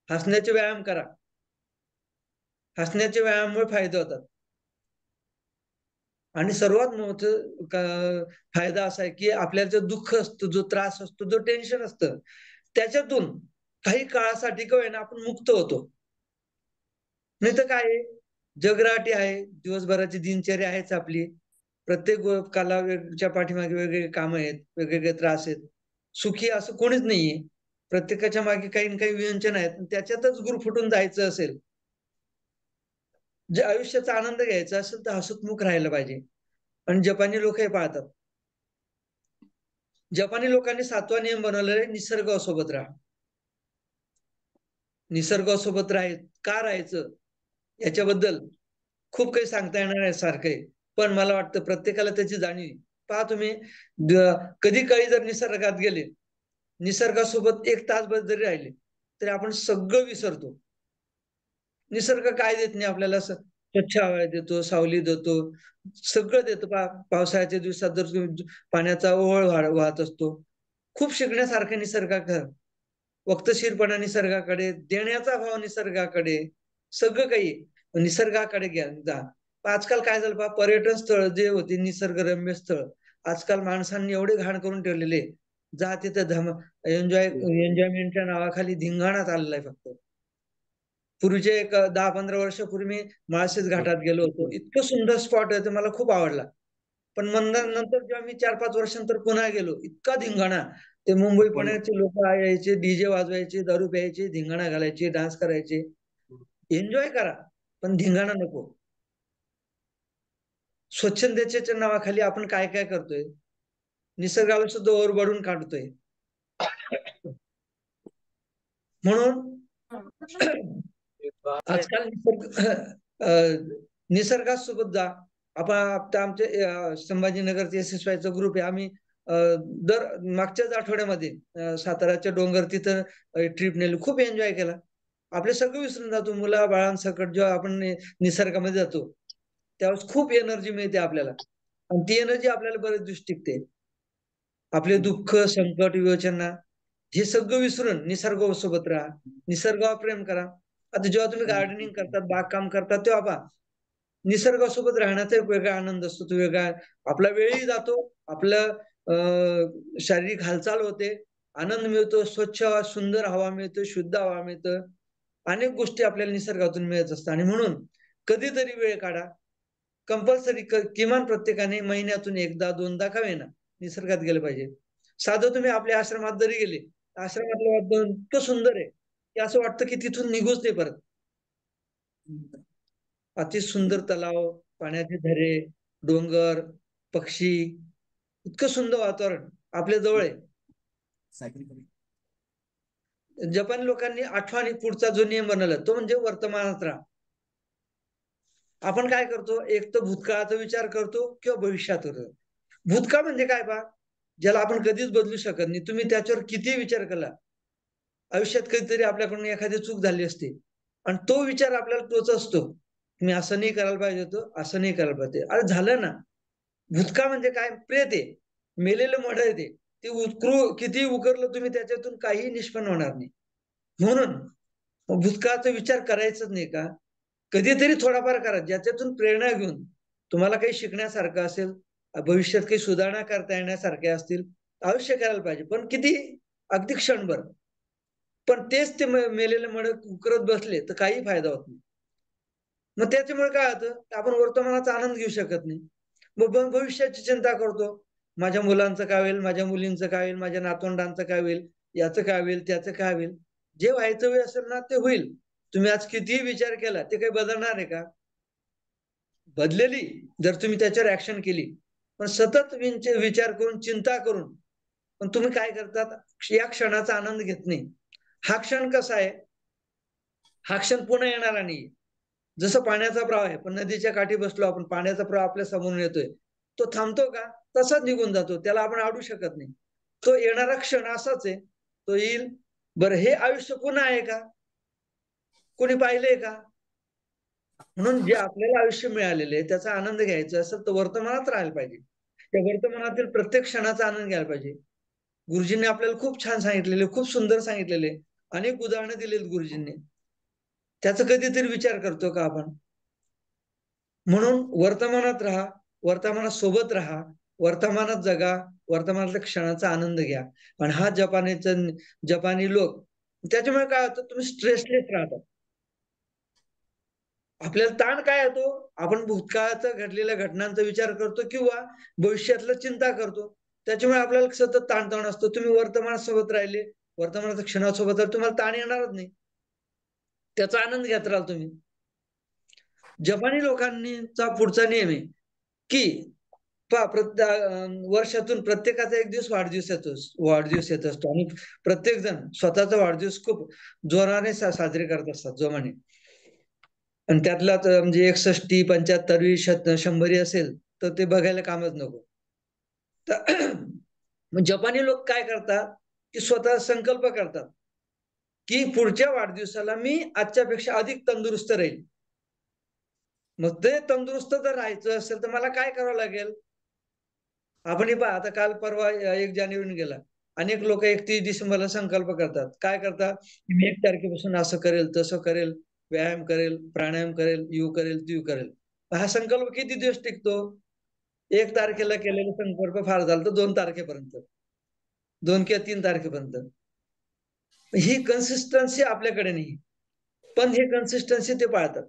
हसण्याचे व्यायाम करा. हसण्याचे व्यायामामुळे फायदे होतात. आणि सर्वात मोठा फायदा असा आहे की आपल्याला जो दुःख असतो, जो त्रास असतो, जो टेन्शन असतं, त्याच्यातून काही काळासाठी का होईना आपण मुक्त होतो. नाही तर काय आहे, जगराटी आहे, दिवसभराची दिनचर्या आहेच आपली. प्रत्येक कालाच्या पाठीमागे वेगवेगळे काम आहेत, वेगवेगळे त्रास आहेत. सुखी असं कोणीच नाहीये. प्रत्येकाच्या मागे काही ना काही व्यंजन आहेत. त्याच्यातच गुरफटून जायचं असेल, जे आयुष्याचा आनंद घ्यायचा असेल तर हसतमुख राहायला पाहिजे. आणि जपानी लोक हे पाळतात. जपानी लोकांनी 7वा नियम बनवलेला आहे, निसर्गासोबत राहा. निसर्गासोबत का राहायचं याच्याबद्दल खूप काही सांगता येणार आहे सारखं आहे. पण मला वाटतं प्रत्येकाला त्याची जाणीव. पहा तुम्ही, कधी काळी जर निसर्गात गेले, निसर्गासोबत 1 तासभर जरी राहिले तरी आपण सगळं विसरतो. निसर्ग काय देत नाही आपल्याला, स्वच्छ हवा देतो, सावली देतो, सगळं देतो. पावसाळ्याच्या दिवसात जर पाण्याचा ओघळ वाहत असतो. खूप शिकण्यासारखं निसर्गाकडे, वक्तशीरपणा निसर्गाकडे, देण्याचा भाव निसर्गाकडे, सगळं काही निसर्गाकडे जा. आजकाल काय झालं पहा, पर्यटन स्थळ जे होती निसर्गरम्य स्थळ, आजकाल माणसांनी एवढे घाण करून ठेवलेले, जा तिथं एन्जॉयमेंटच्या नावाखाली धिंगाणा चाललाय फक्त. पूर्वीचे एक 10-15 वर्षापूर्वी मी माळशेज घाटात गेलो होतो. इतकं सुंदर स्पॉट आहे, मला खूप आवडला. पण नंतर जेव्हा मी 4-5 वर्षांनंतर पुन्हा गेलो, इतका धिंगाणा. ते मुंबई पुण्याचे लोक यायचे, डीजे वाजवायचे, दारू प्यायचे, धिंगाणा घालायचे, डान्स करायचे. एन्जॉय करा, पण धिंगाणा नको. स्वच्छतेच्या नावाखाली आपण काय काय करतोय, निसर्गाला सुद्धा ओरबाडून काढतोय. म्हणून आजकाल निसर्गासोबत जा. आपण आता आमचे संभाजीनगरचे SSYचा ग्रुप आहे. आम्ही दर मागच्याच आठवड्यामध्ये साताऱ्याच्या डोंगर तिथं ट्रिप नेली, खूप एन्जॉय केला. आपले सगळं विसरून जातो, मुला बाळांसकट जेव्हा आपण निसर्गामध्ये जातो त्यावेळेस खूप एनर्जी मिळते आपल्याला. आणि ती एनर्जी आपल्याला बरेच दिवस टिकते. आपले दुःख, संकट, विवेचना हे सगळं विसरून निसर्गासोबत राहा, निसर्गावर प्रेम करा. आता जेव्हा तुम्ही गार्डनिंग करतात, बागकाम करतात, तेव्हा पहा, निसर्गासोबत राहण्याचा एक वेगळा आनंद असतो. तो वेगळा, आपला वेळही जातो, आपलं शारीरिक हालचाल होते, आनंद मिळतो, स्वच्छ हवा, सुंदर हवा मिळते, शुद्ध हवा मिळतं. अनेक गोष्टी आपल्याला निसर्गातून मिळत असतात. आणि म्हणून कधीतरी वेळ काढा, कंपल्सरी किमान प्रत्येकाने महिन्यातून 1दा-2दा का होईना निसर्गात गेलं पाहिजे. साधं तुम्ही आपल्या आश्रमात जरी गेले, आश्रमातलं वातावरण इतकं सुंदर आहे की असं वाटतं की तिथून निघूच नाही परत. अति सुंदर तलाव, पाण्याचे झरे, डोंगर, पक्षी, इतकं सुंदर वातावरण आपल्या जवळ आहे. जपानी लोकांनी 8वा आणि पुढचा जो नियम बनवला तो म्हणजे वर्तमानात राहा. आपण काय करतो, एक तर भूतकाळाचा विचार करतो किंवा भविष्यात करतो. भूतकाळ म्हणजे काय पहा, ज्याला आपण कधीच बदलू शकत नाही. तुम्ही त्याच्यावर किती विचार केला, आयुष्यात कधीतरी आपल्याकडून एखादी चूक झाली असते आणि तो विचार आपल्याला तोच असतो, मी असं नाही करायला पाहिजे होतं, असं नाही करायला पाहिजे. अरे झालं ना. भूतकाळ म्हणजे काय, प्रेत आहे, मेलेलं मड आहे ते. किती उकरलं तुम्ही त्याच्यातून काही निष्पन्न होणार नाही. म्हणून भूतकाळाचा विचार करायचाच नाही का, कधीतरी थोडाफार करा, ज्याच्यातून प्रेरणा घेऊन तुम्हाला काही शिकण्यासारखं असेल, भविष्यात काही सुधारणा करता येण्यासारखे असतील, अवश्य करायला पाहिजे. पण किती, अगदी क्षणभर. पण तेच ते मेलेले मड उकरत बसले तर काही फायदा होत नाही. मग त्याच्यामुळे काय होतं, आपण वर्तमानाचा आनंद घेऊ शकत नाही. मग भविष्याची चिंता करतो, माझ्या मुलांचं काय होईल, माझ्या मुलींचं काय होईल, माझ्या नातवंडांचं काय होईल, याचं काय होईल, त्याचं काय होईल. जे व्हायचं वेळ असेल ना ते होईल. तुम्ही आज कितीही विचार केला ते काही बदलणार आहे का? बदलेली जर तुम्ही त्याच्यावर ऍक्शन केली. पण सतत विचार करून, चिंता करून पण तुम्ही काय करतात, या क्षणाचा आनंद घेत नाही. हा क्षण कसा आहे, हा क्षण पुन्हा येणारा नाही. जसं पाण्याचा प्रवाह आहे, पण नदीच्या काठी बसलो आपण, पाण्याचा प्रवाह आपल्या समोरून येतोय, तो थांबतो का? तसाच निघून जातो, त्याला आपण अडू शकत नाही. तो येणारा क्षण असाच आहे, तो येईल. बरं, हे आयुष्य पुन्हा आहे का? कोणी पाहिलंय का? म्हणून जे आपल्याला आयुष्य मिळालेले आहे त्याचा आनंद घ्यायचा असेल तर वर्तमानात राहायला पाहिजे. त्या वर्तमानातील प्रत्येक क्षणाचा आनंद घ्यायला पाहिजे. गुरुजींनी आपल्याला खूप छान सांगितलेले, खूप सुंदर सांगितलेले, अनेक उदाहरणं दिलेत गुरुजींनी. त्याचा कधीतरी विचार करतो का आपण? म्हणून वर्तमानात राहा, वर्तमानात सोबत राहा, वर्तमानात जगा, वर्तमानातल्या क्षणाचा आनंद घ्या. आणि हा जपानी लोक, त्याच्यामुळे काय होतं, तुम्ही स्ट्रेसलेस राहता. आपल्याला ताण काय येतो? आपण भूतकाळात घडलेल्या घटनांचा विचार करतो किंवा भविष्यातलं चिंता करतो. त्याच्यामुळे आपल्याला सतत ताणतणाव असतो. तुम्ही वर्तमानासोबत राहिले, वर्तमानाच्या क्षणासोबत राहिले, तुम्हाला ताण येणारच नाही. त्याचा आनंद घेत राहाल तुम्ही. जपानी लोकांचा पुढचा नियम आहे की वर्षातून प्रत्येकाचा एक दिवस वाढदिवस येत असतो आणि प्रत्येक जण स्वतःचा वाढदिवस खूप जोराने साजरे करत असतात, जोमाने. आणि त्यातला म्हणजे 61, 75वी, 100वी असेल तर ते बघायला कामच नको. तर मग जपानी लोक काय करतात की स्वतः संकल्प करतात की पुढच्या वाढदिवसाला मी आजच्यापेक्षा अधिक तंदुरुस्त राहील. मग ते तंदुरुस्त जर राहायचं असेल तर मला काय करावं लागेल? आपण पहा, आता काल परवा 1 जानेवारी गेला. अनेक लोक 31 डिसेंबरला संकल्प करतात. काय करतात? मी 1 तारखेपासून असं करेल, तसं करेल, व्यायाम करेल, प्राणायाम करेल, यू करेल, त्यू करेल. हा संकल्प किती दिवस टिकतो? 1 तारखेला केलेला संकल्प फार झाला तर 2 तारखेपर्यंत. 2 किंवा 3 तारखेपर्यंत. ही कन्सिस्टन्सी आपल्याकडे नाही. पण हे कन्सिस्टन्सी ते पाळतात.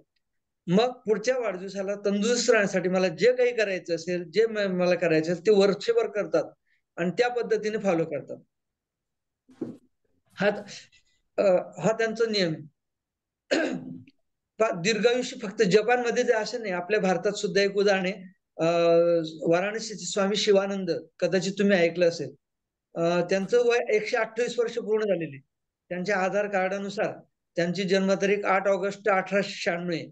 मग पुढच्या वाढदिवसाला तंदुरुस्त राहण्यासाठी मला जे काही करायचं असेल, जे मला करायचं असेल, ते वर्षभर करतात आणि त्या पद्धतीने फॉलो करतात. हा त्यांचा नियम आहे. दीर्घायुष्य फक्त जपानमध्ये जे असं नाही, आपल्या भारतात सुद्धा एक उदाहरण आहे. वाराणसीचे स्वामी शिवानंद, कदाचित तुम्ही ऐकलं असेल. त्यांचं वय 128 वर्ष पूर्ण झालेली. त्यांच्या आधार कार्डानुसार त्यांची जन्मतारीख 8 ऑगस्ट 1896 आहे.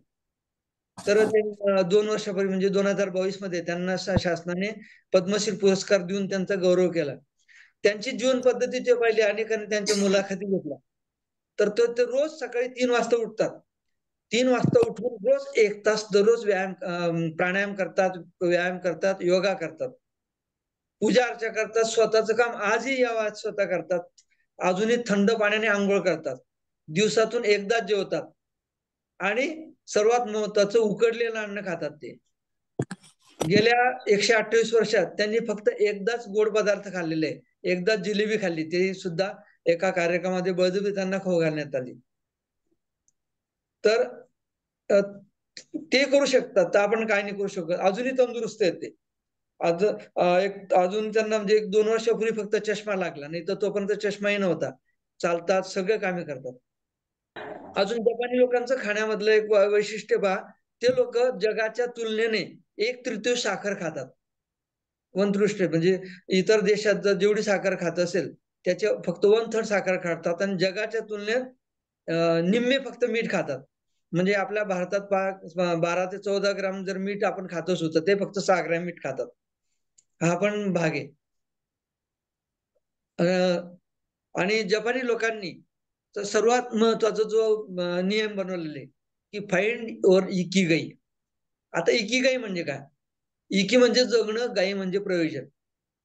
तर ते 2 वर्षापूर्वी म्हणजे 2022 मध्ये त्यांना शासनाने पद्मश्री पुरस्कार देऊन त्यांचा गौरव केला. त्यांची जीवन पद्धतीचे पहिले अनेकांनी त्यांच्या मुलाखती घेतल्या. तर ते रोज सकाळी 3 वाजता उठतात. 3 वाजता उठून रोज 1 तास दररोज प्राणायाम करतात, व्यायाम करतात, योगा करतात. पूजा अर्चा करतात, स्वतःचं काम आजही या वयात स्वतः करतात. अजूनही थंड पाण्याने अंघोळ करतात. दिवसातून एकदाच जेवतात आणि सर्वात महत्त्वाचं उकडलेलं अन्न खातात ते. गेल्या 128 वर्षात त्यांनी फक्त एकदाच गोड पदार्थ खाल्लेले आहे. एकदाच जिलेबी खाल्ली, ते सुद्धा एका कार्यक्रमामध्ये बळजबरी त्यांना खाऊ घालण्यात आली. तर ते करू शकतात, तर आपण काय नाही करू शकत. अजूनही तंदुरुस्त आहेत ते. अजून त्यांना म्हणजे 1-2 वर्षापूर्वी फक्त चष्मा लागला, नाही तर तोपर्यंत चष्माही नव्हता. चालतात, सगळे कामे करतात. अजून जपानी लोकांचं खाण्यामधलं एक वैशिष्ट्य पहा, ते लोक जगाच्या तुलनेने 1/3 साखर खातात. 1/3 म्हणजे इतर देशात जर जेवढी साखर खात असेल, त्याच्या फक्त 1/3 साखर खातात आणि जगाच्या तुलनेत निम्मे फक्त मीठ खातात. म्हणजे आपल्या भारतात 12 ते 14 ग्राम जर मीठ आपण खात असू, तर ते फक्त 6 ग्रॅम मीठ खातात. हा पण भाग आहे. आणि जपानी लोकांनी तर सर्वात महत्वाचा जो नियम बनवलेला आहे की फाइंड युअर इकिगाई. आता इकिगाई म्हणजे काय? इकी म्हणजे जगणं, गाई म्हणजे प्रयोजन.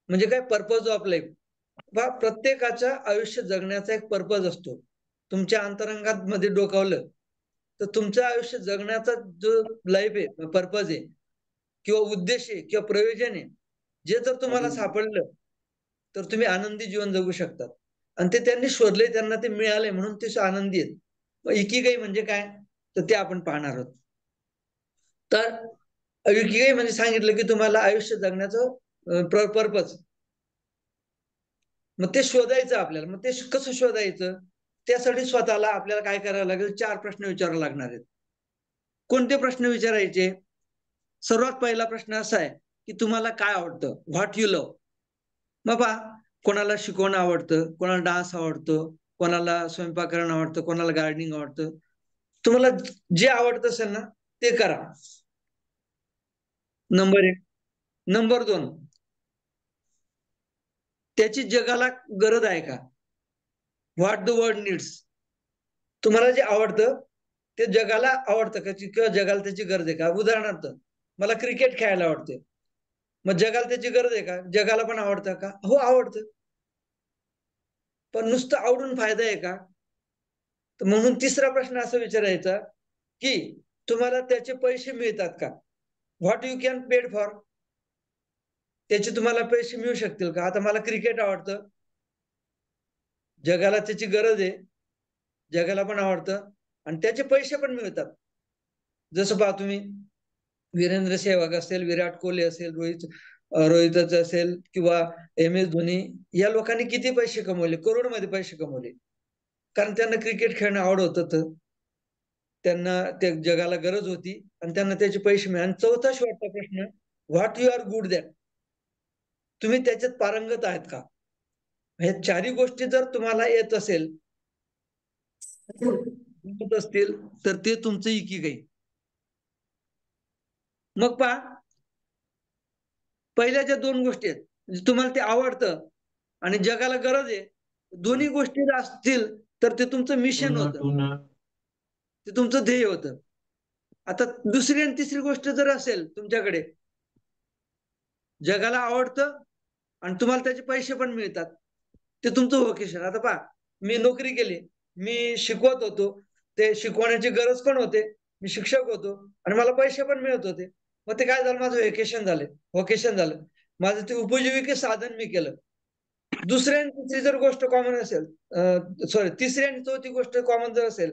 म्हणजे काय? Purpose of life. प्रत्येकाच्या आयुष्य जगण्याचा एक पर्पज असतो. तुमच्या अंतरंगात मध्ये डोकावलं तर तुमचं आयुष्य जगण्याचा जो लाईफ आहे, पर्पज आहे किंवा उद्देश आहे किंवा प्रयोजन आहे, जे जर तुम्हाला सापडलं तर तुम्ही आनंदी जीवन जगू शकतात. आणि ते त्यांनी शोधले, त्यांना ते मिळाले म्हणून ते आनंदी आहेत. इकिगाई म्हणजे काय? तर ते आपण पाहणार आहोत. तर इकिगाई म्हणजे सांगितलं की तुम्हाला आयुष्य जगण्याचं पर्पज. मग ते शोधायचं आपल्याला. मग ते कसं शोधायचं? त्यासाठी स्वतःला आपल्याला काय करावं लागेल? 4 प्रश्न विचारावे लागणार आहेत. कोणते प्रश्न विचारायचे? सर्वात पहिला प्रश्न असा आहे की तुम्हाला काय आवडतं? What you love. मग पहा, कोणाला शिकवणं आवडतं, कोणाला डान्स आवडतो, कोणाला स्वयंपाक करणं आवडतं, कोणाला गार्डनिंग आवडतं. तुम्हाला जे आवडतं असेल ना, ते करा. नंबर 1. नंबर 2, त्याची जगाला गरज आहे का? What the world needs. तुम्हाला जे आवडतं ते जगाला आवडतं का? किंवा जगाला त्याची गरज आहे का? उदाहरणार्थ, मला क्रिकेट खेळायला आवडते. मग जगाला त्याची गरज आहे का? जगाला पण आवडतं का? हो आवडतं. पण नुसतं आवडून फायदा आहे का? तर म्हणून तिसरा प्रश्न असा विचारायचा की तुम्हाला त्याचे पैसे मिळतात का? What you can paid for. त्याचे तुम्हाला पैसे मिळू शकतील का? आता मला क्रिकेट आवडतं, जगाला त्याची गरज आहे, जगाला पण आवडतं आणि त्याचे पैसे पण मिळतात. जसं पहा तुम्ही वीरेंद्र सेहवाग असेल, विराट कोहली असेल, रोहितच असेल किंवा MS धोनी, या लोकांनी किती पैसे कमवले? करोडमध्ये पैसे कमवले. कारण त्यांना क्रिकेट खेळणं आवडत होतं, त्यांना त्या जगाला गरज होती आणि त्यांना त्याचे पैसे मिळाले. आणि चौथा शेवटचा प्रश्न, what you are good that. तुम्ही त्याच्यात पारंगत आहेत का? हे चारही गोष्टी जर तुम्हाला येत असेल असतील तर ते तुमचं इकिगाई. मग पहा, पहिल्या ज्या दोन गोष्टी आहेत, म्हणजे तुम्हाला ते आवडतं आणि जगाला गरज आहे, दोन्ही गोष्टी जर असतील तर ते तुमचं मिशन होतं, ते तुमचं ध्येय होतं. आता दुसरी आणि तिसरी गोष्ट जर असेल तुमच्याकडे, जगाला आवडतं आणि तुम्हाला त्याचे पैसे पण मिळतात, ते तुमचं व्होकेशन. आता पहा, मी नोकरी केली, मी शिकवत होतो, ते शिकवण्याची गरज पण होते, मी शिक्षक होतो आणि मला पैसे पण मिळत होते. मग ते काय झालं, माझं व्होकेशन झालं, माझं ते उपजीविके साधन मी केलं. दुसरी आणि तिसरी जर गोष्ट कॉमन असेल, तिसरी आणि चौथी गोष्ट कॉमन जर असेल,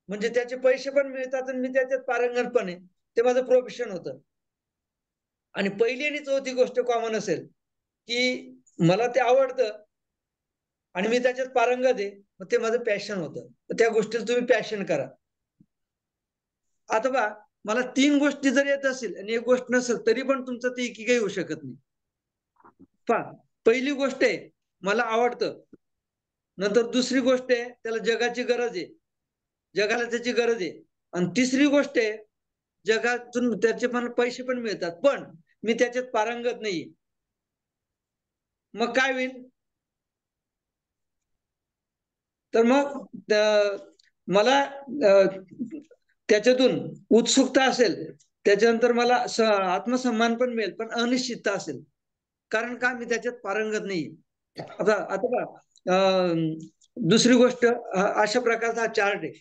म्हणजे त्याचे पैसे पण मिळतात आणि मी त्याच्यात पारंगत पण आहे, ते माझं प्रोफेशन होतं. आणि पहिली आणि चौथी गोष्ट कॉमन असेल की मला ते आवडतं आणि मी त्याच्यात पारंगत आहे, मग ते माझं पॅशन होतं. त्या गोष्टीला तुम्ही पॅशन करा. आता पहा, मला 3 गोष्टी जर येत असेल आणि एक गोष्ट नसेल तरी पण तुमचं ते इकिगाई होऊ शकत नाही. पहा, पहिली गोष्ट आहे मला आवडतं, नंतर दुसरी गोष्ट आहे त्याला जगाची गरज आहे, जगाला त्याची गरज आहे, आणि तिसरी गोष्ट आहे जगातून त्याचे पण पैसे पण मिळतात, पण मी त्याच्यात पारंगत नाहीये. मग काय होईल? तर मग मला त्याच्यातून उत्सुकता असेल, त्याच्यानंतर मला आत्मसन्मान पण मिळेल, पण अनिश्चितता असेल. कारण का? मी त्याच्यात पारंगत नाही. आता पहा, दुसरी गोष्ट, अशा प्रकारचा हा चार्ट आहे,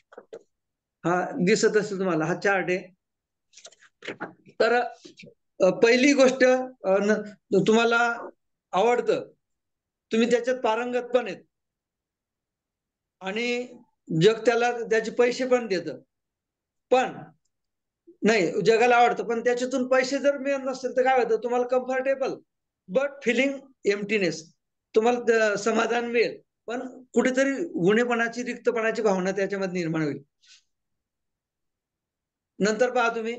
हा दिसत असेल तुम्हाला, हा चार्ट आहे. तर पहिली गोष्ट, तुम्हाला आवडतं, तुम्ही त्याच्यात पारंगत पण आहेत आणि जग त्याला त्याचे पैसे पण देतं, पण नाही, जगाला आवडतं पण त्याच्यातून पैसे जर मिळत नसतील तर काय होतं, तुम्हाला कम्फर्टेबल बट फिलिंग एम्प्टीनेस, तुम्हाला समाधान मिळेल पण कुठेतरी गुणेपणाची, रिक्तपणाची भावना त्याच्यामध्ये निर्माण होईल. नंतर पहा तुम्ही,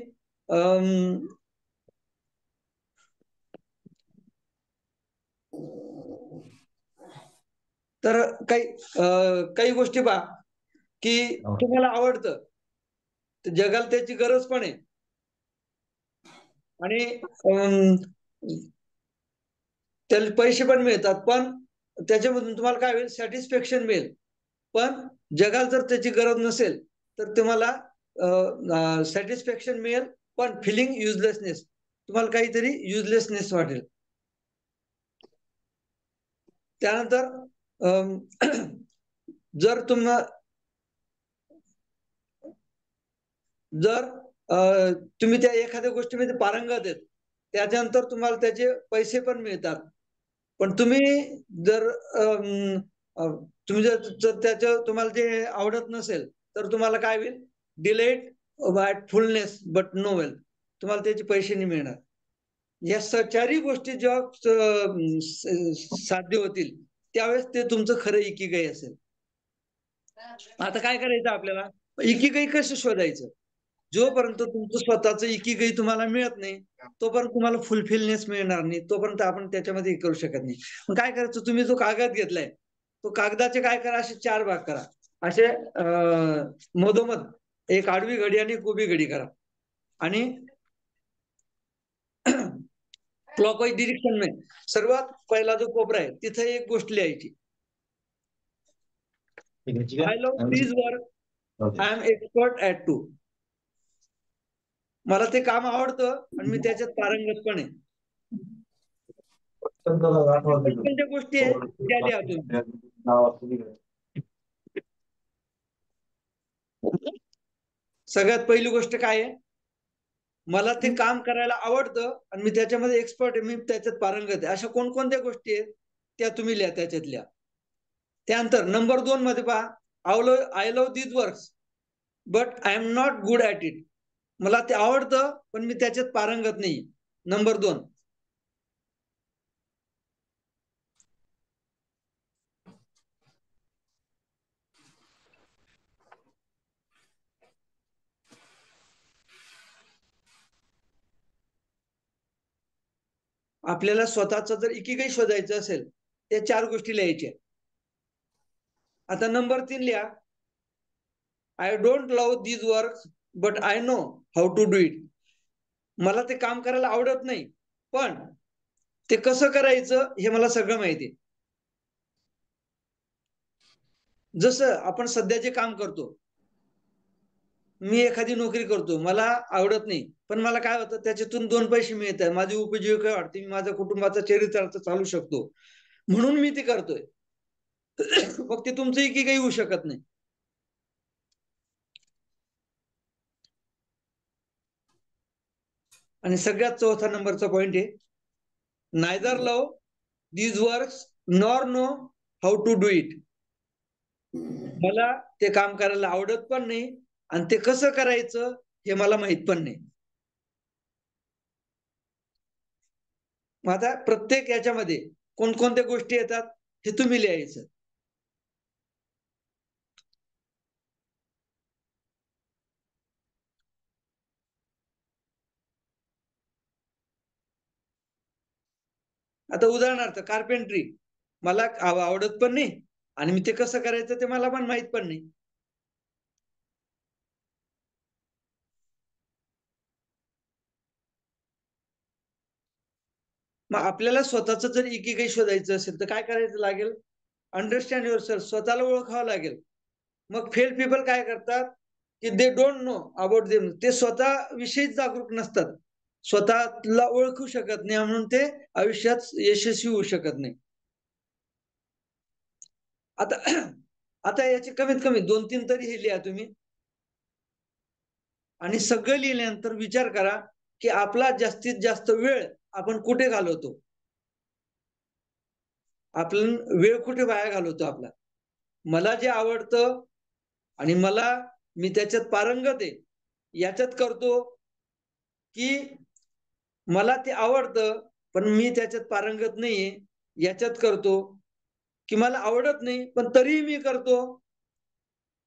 तर काही गोष्टी पहा की तुम्हाला आवडतं, तर जगाला त्याची गरज पण आहे आणि त्याला पैसे पण मिळतात, पण त्याच्यामधून तुम्हाला काय होईल, सॅटिस्फॅक्शन मिळेल. पण जगाला जर त्याची गरज नसेल तर तुम्हाला सॅटिस्फॅक्शन मिळेल पण फिलिंग युजलेसनेस, तुम्हाला काहीतरी युजलेसनेस वाटेल. त्यानंतर जर तुम्ही त्या एखाद्या गोष्टीमध्ये पारंगत आहेत, त्याच्यानंतर तुम्हाला त्याचे पैसे पण मिळतात, पण जर तुम्ही जर त्याचं तुम्हाला ते आवडत नसेल तर तुम्हाला काय होईल, delight by fullness but no wealth, तुम्हाला त्याचे पैसे नाही मिळणार. या चारही गोष्टी जेव्हा साध्य होतील त्यावेळेस ते तुमचं खरं इकिगाई असेल. आता काय करायचं आपल्याला, इकिगाई कसं शोधायचं? जोपर्यंत तुमचं स्वतःचं इकिगाई तुम्हाला मिळत नाही तोपर्यंत तुम्हाला फुलफिलनेस मिळणार नाही, तोपर्यंत आपण त्याच्यामध्ये करू शकत नाही. मग काय करायचं, तुम्ही जो कागद घेतलाय तो कागदाचे काय करा, असे 4 भाग करा, असे मधोमध एक आडवी घडी आणि एक उभी घडी करा आणि क्लॉकवाईज डिरेक्शन में सर्वात पहिला जो कोपरा आहे तिथे एक गोष्ट लिहायची, I love this work, I am expert at too. मला ते काम आवडतं आणि मी त्याच्यात पारंगत पण आहे. कोणत्या गोष्टी आहेत त्या लिहा तुम्ही. सगळ्यात पहिली गोष्ट काय आहे, मला ते काम करायला आवडतं आणि मी त्याच्यामध्ये एक्सपर्ट आहे, मी त्याच्यात पारंगत आहे. अशा कोणकोणत्या गोष्टी आहेत त्या तुम्ही लिहा त्याच्यातल्या. त्यानंतर नंबर 2 मध्ये पहा, I love these works but I am not good at it. मला ते आवडतं पण मी त्याच्यात पारंगत नाही. नंबर 2. आपल्याला स्वतःच जर इकिगाई शोधायचं असेल त्या 4 गोष्टी लिहायच्या. आता नंबर 3 लिहा, I don't love these works but I know how to do it. मला ते काम करायला आवडत नाही पण ते कसं करायचं हे मला सगळं माहिती आहे. जसं आपण सध्या जे काम करतो, मी एखादी नोकरी करतो, मला आवडत नाही पण मला काय होतं त्याच्यातून 2 पैसे मिळत आहे, माझी उपजीविका वाढते, मी माझ्या कुटुंबाचा चरितार्थ चालू शकतो म्हणून मी ते करतोय. मग ते तुमचं इकिगाई होऊ शकत नाही. आणि सगळ्यात चौथा नंबरचा पॉइंट आहे, neither love these works nor know how to do it. मला ते काम करायला आवडत पण नाही आणि ते कसं करायचं हे मला माहित पण नाही. मग आता प्रत्येक याच्यामध्ये कोणकोणत्या गोष्टी येतात हे तुम्ही लिहायचं. आता उदाहरणार्थ कार्पेंट्री मला आवडत पण नाही आणि मी ते कसं करायचं ते मला पण माहित पण नाही. मग आपल्याला स्वतःच जर इकिगाई शोधायचं असेल तर काय करायचं लागेल, अंडरस्टँड युअरसेल्फ, स्वतःला ओळखावं लागेल. मग फेल पीपल काय करतात की they don't know about them, ते स्वतः विषयीच जागरूक नसतात, स्वतःला ओळखू शकत नाही म्हणून ते आयुष्यात यशस्वी होऊ शकत नाही. आता आता याचे कमीत कमी 2-3 तरी हे लिहा तुम्ही. आणि सगळं लिहिल्यानंतर विचार करा की आपला जास्तीत जास्त वेळ आपण कुठे घालवतो, आपण वेळ कुठे वाया घालवतो आपला. मला जे आवडतं आणि मी त्याच्यात पारंगत आहे याच्यात करतो, की मला ते आवडतं पण मी त्याच्यात पारंगत नाहीये याच्यात करतो, की मला आवडत नाही पण तरीही मी करतो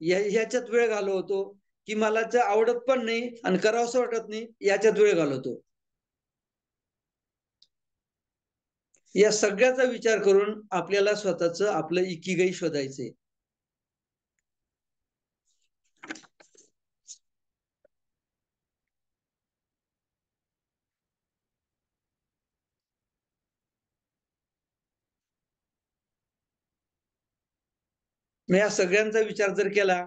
ह्याच्यात वेळ घालवतो, की मला ते आवडत पण नाही आणि करावंसं वाटत नाही याच्यात वेळ घालवतो. या सगळ्याचा विचार करून आपल्याला स्वतःच आपलं इकिगाई शोधायचंय. मी या सगळ्यांचा विचार जर केला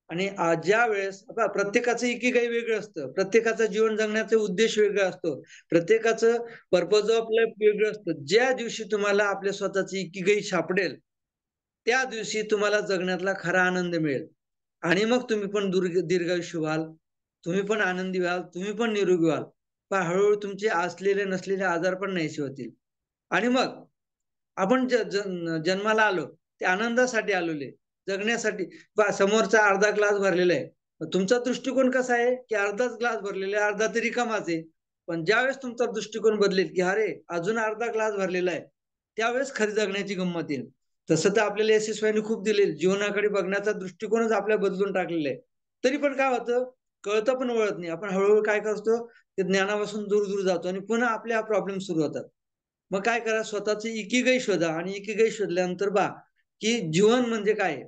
आणि ज्या वेळेस प्रत्येकाचं इकिगाई वेगळं असतं, प्रत्येकाचं जीवन जगण्याचा उद्देश वेगळा असतो, प्रत्येकाचं पर्पज ऑफ लाईफ वेगळं असतं. ज्या दिवशी तुम्हाला आपल्या स्वतःची इकिगाई सापडेल त्या दिवशी तुम्हाला जगण्यातला खरा आनंद मिळेल आणि मग तुम्ही पण दीर्घायुष्य व्हाल, तुम्ही पण आनंदी व्हाल, तुम्ही पण निरोगी व्हाल. पण हळूहळू तुमचे असलेले नसलेले आजार पण नाहीसे होतील. आणि मग आपण जन्माला आलो ते आनंदासाठी आलेले, जगण्यासाठी. समोरचा अर्धा ग्लास भरलेला आहे, तुमचा दृष्टिकोन कसा आहे की अर्धाच ग्लास भरलेला आहे, अर्धा तरी रिकामाच आहे. पण ज्यावेळेस तुमचा दृष्टिकोन बदलेल की अरे अजून अर्धा ग्लास भरलेला आहे, त्यावेळेस खरी जगण्याची गंमत येईल. तसं तर आपल्याला यशस्वीने खूप दिले, जीवनाकडे बघण्याचा दृष्टिकोनच आपल्या बदलून टाकलेला आहे. तरी पण काय होतं, कळतं पण वळत नाही. आपण हळूहळू काय करतो, ते ज्ञानापासून दूर दूर जातो आणि पुन्हा आपले प्रॉब्लेम सुरू होतात. मग काय करा, स्वतःची इकिगाई शोधा आणि इकिगाई शोधल्यानंतर की जीवन म्हणजे काय.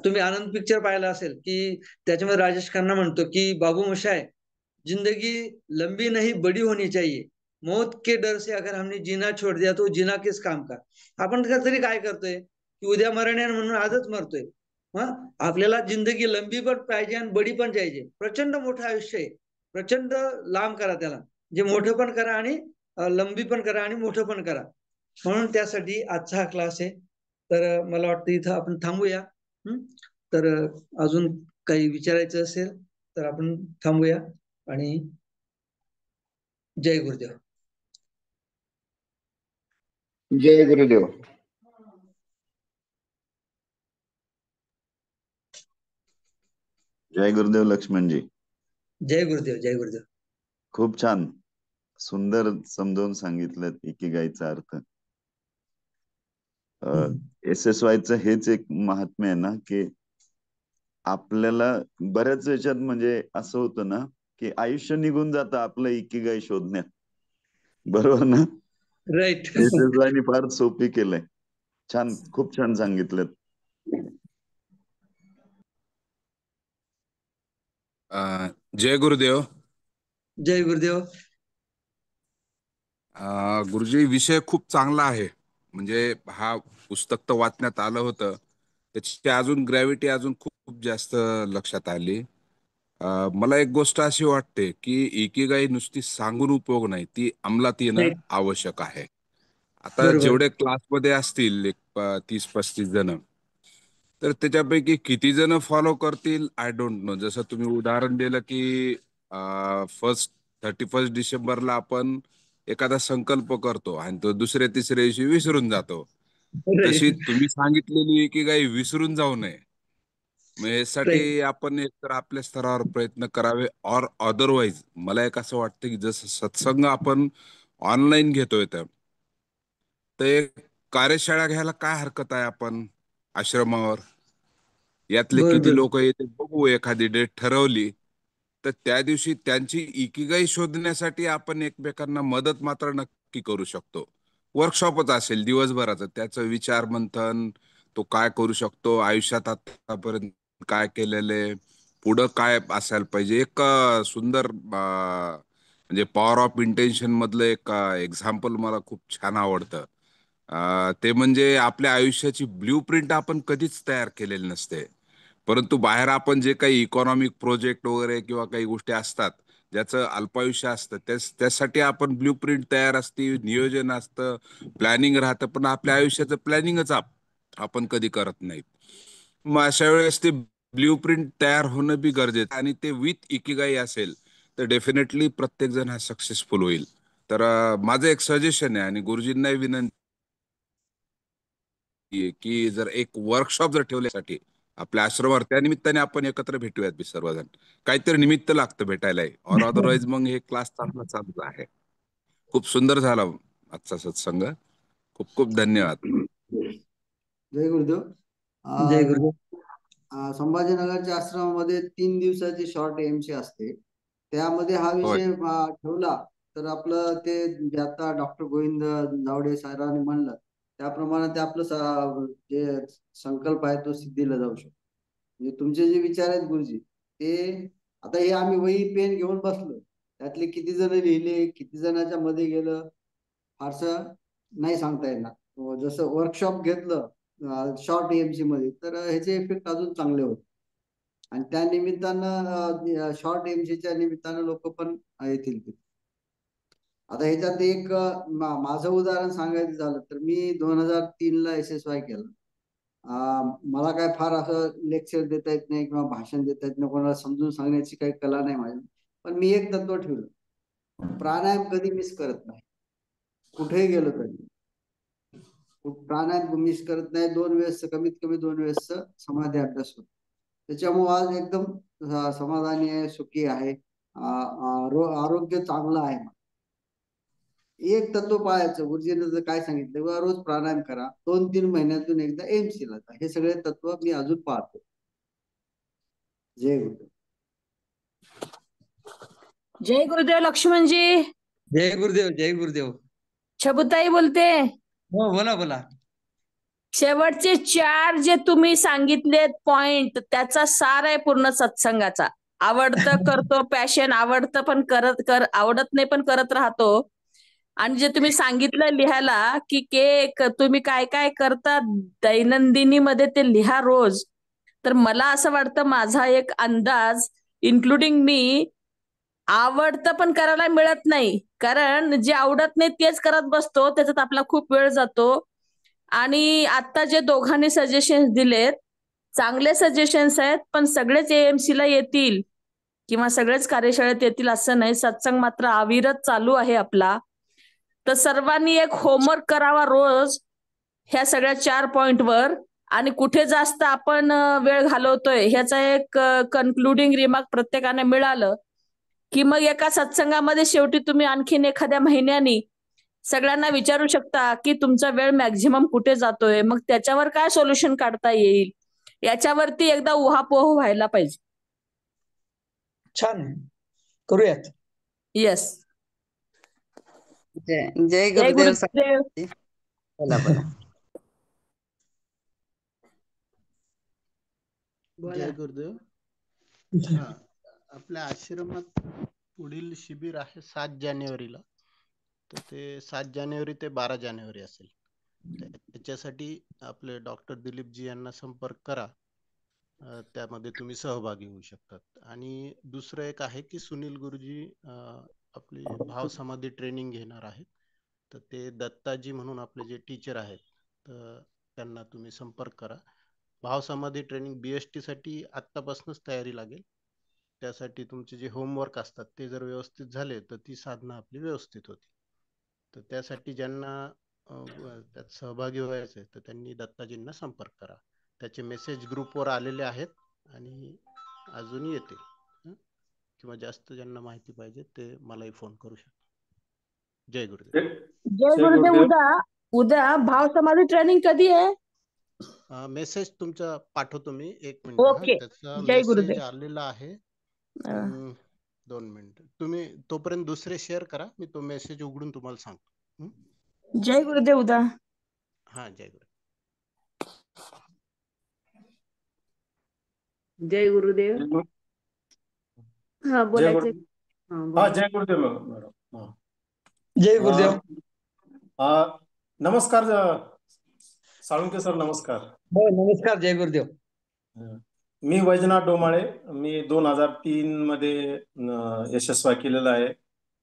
तुम्ही आनंद पिक्चर पाहिला असेल की त्याच्यामध्ये राजेश खन्ना म्हणतो की बाबू मोशाय, जिंदगी लंबी नहीं बड़ी होनी चाहिए, मौत के डर से अगर हमने जीना छोड़ दिया तो जीना किस काम का. आपण तरी काय करतोय की उद्या मरण म्हणून आजच मरतोय. आपल्याला जिंदगी लंबी पण पाहिजे आणि बडी पण पाहिजे. प्रचंड मोठं आयुष्य आहे, प्रचंड लांब करा त्याला, जे मोठं पण करा आणि लंबी पण करा आणि मोठं पण करा. म्हणून त्यासाठी आजचा हा क्लास आहे. तर मला वाटतं इथं आपण थांबूया. तर अजून काही विचारायचं असेल तर आपण थांबूया आणि जय गुरुदेव. जय गुरुदेव. जय गुरुदेव लक्ष्मणजी. जय गुरुदेव. जय गुरुदेव. खूप छान, सुंदर समजावून सांगितलं इकिगाईचा अर्थ. SSYचं हेच एक महात्म्य आहे ना, की आपल्याला बऱ्याच याच्यात म्हणजे असं होतं ना, की आयुष्य निघून जातं आपलं इकिगाई शोधण्यात. बरोबर ना? राईट. SSYने फार सोपी केलंय. छान, खूप छान सांगितलं. जय गुरुदेव. जय गुरुदेव. गुरुजी, विषय खूप चांगला आहे. म्हणजे हा पुस्तक तर वाचण्यात आलं होतं, त्याची अजून ग्रॅव्हिटी अजून खूप जास्त लक्षात आली. मला एक गोष्ट अशी वाटते की इकिगाई नुसती सांगून उपयोग नाही, ती अंमलात येणं Right. आवश्यक आहे. आता बरोबर. जेवढे क्लासमध्ये असतील एक 30-35 जण, तर त्याच्यापैकी किती जण फॉलो करतील आय डोंट नो. जसं तुम्ही उदाहरण दिलं की 31 डिसेंबरला आपण एखादा संकल्प करतो आणि तो दुसऱ्या तिसऱ्या दिवशी विसरून जातो. तशी Right. तुम्ही सांगितलेली की काही विसरून जाऊ नये, मग यासाठी आपण एकतर आपल्या स्तरावर प्रयत्न करावे. और अदरवाईज मला एक असं वाटतं की जसं सत्संग आपण ऑनलाईन घेतोय, तर एक कार्यशाळा घ्यायला काय हरकत आहे आपण आश्रमावर. यातले किती बरोबर. लोक येते बघू, एखादी डेट ठरवली तर त्या दिवशी त्यांची इकिगाई शोधण्यासाठी आपण एकमेकांना मदत मात्र नक्की करू शकतो. वर्कशॉपच असेल दिवसभराचं, त्याचं विचार मंथन, तो काय करू शकतो आयुष्यात, आतापर्यंत काय केलेले, पुढं काय असायला पाहिजे. एक सुंदर म्हणजे पॉवर ऑफ इंटेन्शन मधलं एक एक्झाम्पल मला खूप छान आवडतं. ते म्हणजे आपल्या आयुष्याची ब्ल्यू प्रिंट आपण कधीच तयार केलेली नसते, परंतु बाहेर आपण जे काही इकॉनॉमिक प्रोजेक्ट वगैरे किंवा काही गोष्टी असतात ज्याचं अल्पायुष्य असतं, त्यासाठी आपण ब्ल्यू प्रिंट तयार असते, नियोजन असतं, प्लॅनिंग राहतं, पण आपल्या आयुष्याचं प्लॅनिंगच आपण कधी करत नाहीत. मग अशा वेळेस ते ब्ल्यू प्रिंट तयार होणं बी गरजेचं, आणि ते विथ इकिगाई असेल तर डेफिनेटली प्रत्येक जण हा सक्सेसफुल होईल. तर माझं एक सजेशन आहे आणि गुरुजींनाही विनंती आहे की जर एक वर्कशॉप जर ठेवल्यासाठी आपल्या आश्रमावर, त्या निमित्ताने आपण एकत्र भेटूयात बी सर्वजण. काहीतरी निमित्त लागतं भेटायला, और अदरवाईज मग हे क्लास चांगला चालू आहे. खूप सुंदर झाला आजचा सत्संग. खूप खूप धन्यवाद. जय गुरुदेव. जय गुरुदेव. संभाजीनगरच्या आश्रमामध्ये 3 दिवसाची शॉर्ट एमसी असते. त्यामध्ये हा होय. विषय ठेवला तर आपलं ते जे आता डॉक्टर गोविंद जावडे सरांनी म्हणलं त्याप्रमाणे ते आपलं जे संकल्प आहे तो सिद्धीला जाऊ शकतो. म्हणजे तुमचे जे विचार आहेत गुरुजी, ते आता हे आम्ही वही पेन घेऊन बसलो, त्यातले किती जण लिहिले, किती जणांच्या मध्ये गेलं फारसं नाही सांगता येणार. जसं वर्कशॉप घेतलं शॉर्ट एमसी मध्ये तर ह्याचे इफेक्ट अजून चांगले होते. आणि त्या निमित्तानं शॉर्ट एमसीच्या निमित्तानं लोक पण येतील तिथे. आता ह्याच्यात एक माझं उदाहरण सांगायचं झालं तर मी 2003 ला SSY केलं. मला काय फार असं लेक्चर देता येत नाही किंवा भाषण देता येत नाही, कोणाला समजून सांगण्याची काही कला नाही माझी. पण मी एक तत्व ठेवलं, प्राणायाम कधी मिस करत नाही, कुठेही गेलो तरी प्राणायाम मिस करत नाही. 2 वेळेस, कमीत कमी 2 वेळेस समाधी अभ्यास होतो. त्याच्यामुळे आज एकदम समाधानी आहे, सुखी आहे, आरोग्य चांगलं आहे. एक तत्व पाळायचं, गुरुजींनी काय सांगितलं, रोज प्राणायाम करा, 2-3 महिन्यातून एकदा एमसी ला जा. हे सगळे तत्व मी अजून पाळतो. जय गुरुदेव. जय गुरुदेव लक्ष्मणजी. जय गुरुदेव. जय गुरुदेव. छबुताई बोलते. हो, बोला बोला. शेवटचे 4 जे तुम्ही सांगितलेत पॉइंट, त्याचा सार आहे पूर्ण सत्संगाचा. आवडतं करतो, पॅशन आवडतं पण आवडत नाही पण करत राहतो. आणि जे तुम्ही सांगितलं लिहायला की केक तुम्ही काय काय करता दैनंदिनी मध्ये ते लिहा रोज. तर मला असं वाटतं, माझा एक अंदाज इन्क्लुडिंग मी, आवडतं पण करायला मिळत नाही, कारण जे आवडत नाही तेच करत बसतो, त्याच्यात आपला खूप वेळ जातो. आणि आता जे दोघांनी सजेशन दिलेत चांगले सजेशन्स आहेत, पण सगळेच AMC ला येतील किंवा सगळेच कार्यशाळेत येतील असं नाही. सत्संग मात्र अविरत चालू आहे आपला. तर सर्वांनी एक होमवर्क करावा रोज ह्या सगळ्या 4 पॉइंटवर, आणि कुठे जास्त आपण वेळ घालवतोय ह्याचा एक कन्क्लुडिंग रिमार्क प्रत्येकाने मिळालं की मग एका सत्संगामध्ये शेवटी तुम्ही आणखीन एखाद्या महिन्यानी सगळ्यांना विचारू शकता की तुमचा वेळ मॅक्झिमम कुठे जातोय, मग त्याच्यावर काय सोल्युशन काढता येईल, याच्यावरती एकदा उहापोह व्हायला पाहिजे. छान आहे, करूयात. येस. जय जय गुरुदेव. गुरुदेव. बोला बोला. जय गुरुदेव. हा, आपल्या आश्रमात पुढील शिबिर आहे 7 जानेवारीला. तर ते 7 जानेवारी ते 12 जानेवारी असेल. त्याच्यासाठी आपले डॉक्टर दिलीपजी यांना संपर्क करा. त्यामध्ये तुम्ही सहभागी होऊ शकतात. आणि दुसरं एक आहे की सुनील गुरुजी आपली भाव समाधी ट्रेनिंग घेणार आहेत. तर ते दत्ताजी म्हणून आपले जे टीचर आहेत, तर त्यांना तुम्ही संपर्क करा. भाव समाधी ट्रेनिंग BST साठी आत्तापासूनच तयारी लागेल. त्यासाठी तुमचे जे होमवर्क असतात ते जर व्यवस्थित झाले तर ती साधना आपली व्यवस्थित होती. तर त्यासाठी ज्यांना त्यात सहभागी व्हायचं आहे तर त्यांनी दत्ताजींना संपर्क करा. त्याचे मेसेज ग्रुपवर आलेले आहेत आणि अजून येतील. किंवा जास्त ज्यांना माहिती पाहिजे ते मलाही फोन करू शकतात. जय गुरुदेव. जय गुरुदेव. उद्या भाव समाधी ट्रेनिंग कधी आहे? मेसेज तुमचा पाठवतो मी, 1 मिनिट. ओके. त्याचा जय मेसेज गुरुदेव. आलेला आहे. 2 मिनिट. तुम्ही तोपर्यंत दुसरे शेअर करा, मी तो मेसेज उघडून तुम्हाला सांगतो. जय गुरुदेव. उद्या हा, जय गुरुदेव. जय गुरुदेव. हा, बोलायचं. जय गुरुदेव मॅडम. जय गुरुदेव. नमस्कार साळुंके सर, नमस्कार. हो, नमस्कार. जय गुरुदेव. मी वैजनाथ डोमाळे. मी 2003 मध्ये SSY केलेला आहे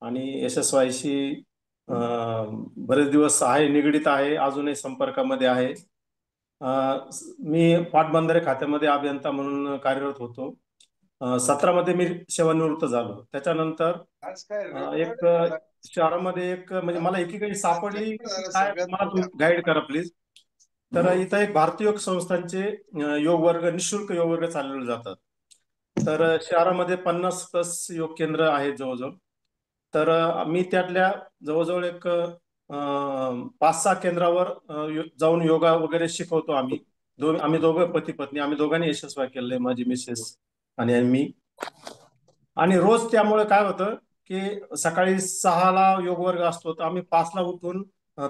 आणि SSY शी बरेच दिवस आहे, निगडीत आहे, अजूनही संपर्कामध्ये आहे. मी पाटबंधारे खात्यामध्ये अभियंता म्हणून कार्यरत होतो. 17 मध्ये मी सेवानिवृत्त झालो. त्याच्यानंतर एक शहरामध्ये एक म्हणजे मला एकीकडे सापडली, काय मला तुम्ही गाईड करा प्लीज. तर इथं एक भारतीय योग संस्थांचे योग वर्ग, निशुल्क योग वर्ग चालवले जातात. तर शहरामध्ये 50+ योग केंद्र आहेत जवळजवळ. तर मी त्यातल्या जवळजवळ एक 5-6 केंद्रावर जाऊन योगा वगैरे शिकवतो. आम्ही दोघं पती पत्नी, आम्ही दोघांनी SSY केलंय, माझी मिसेस आणि मी. आणि रोज त्यामुळे काय होतं की सकाळी 6ला योग वर्ग असतो, तर आम्ही 5ला उठून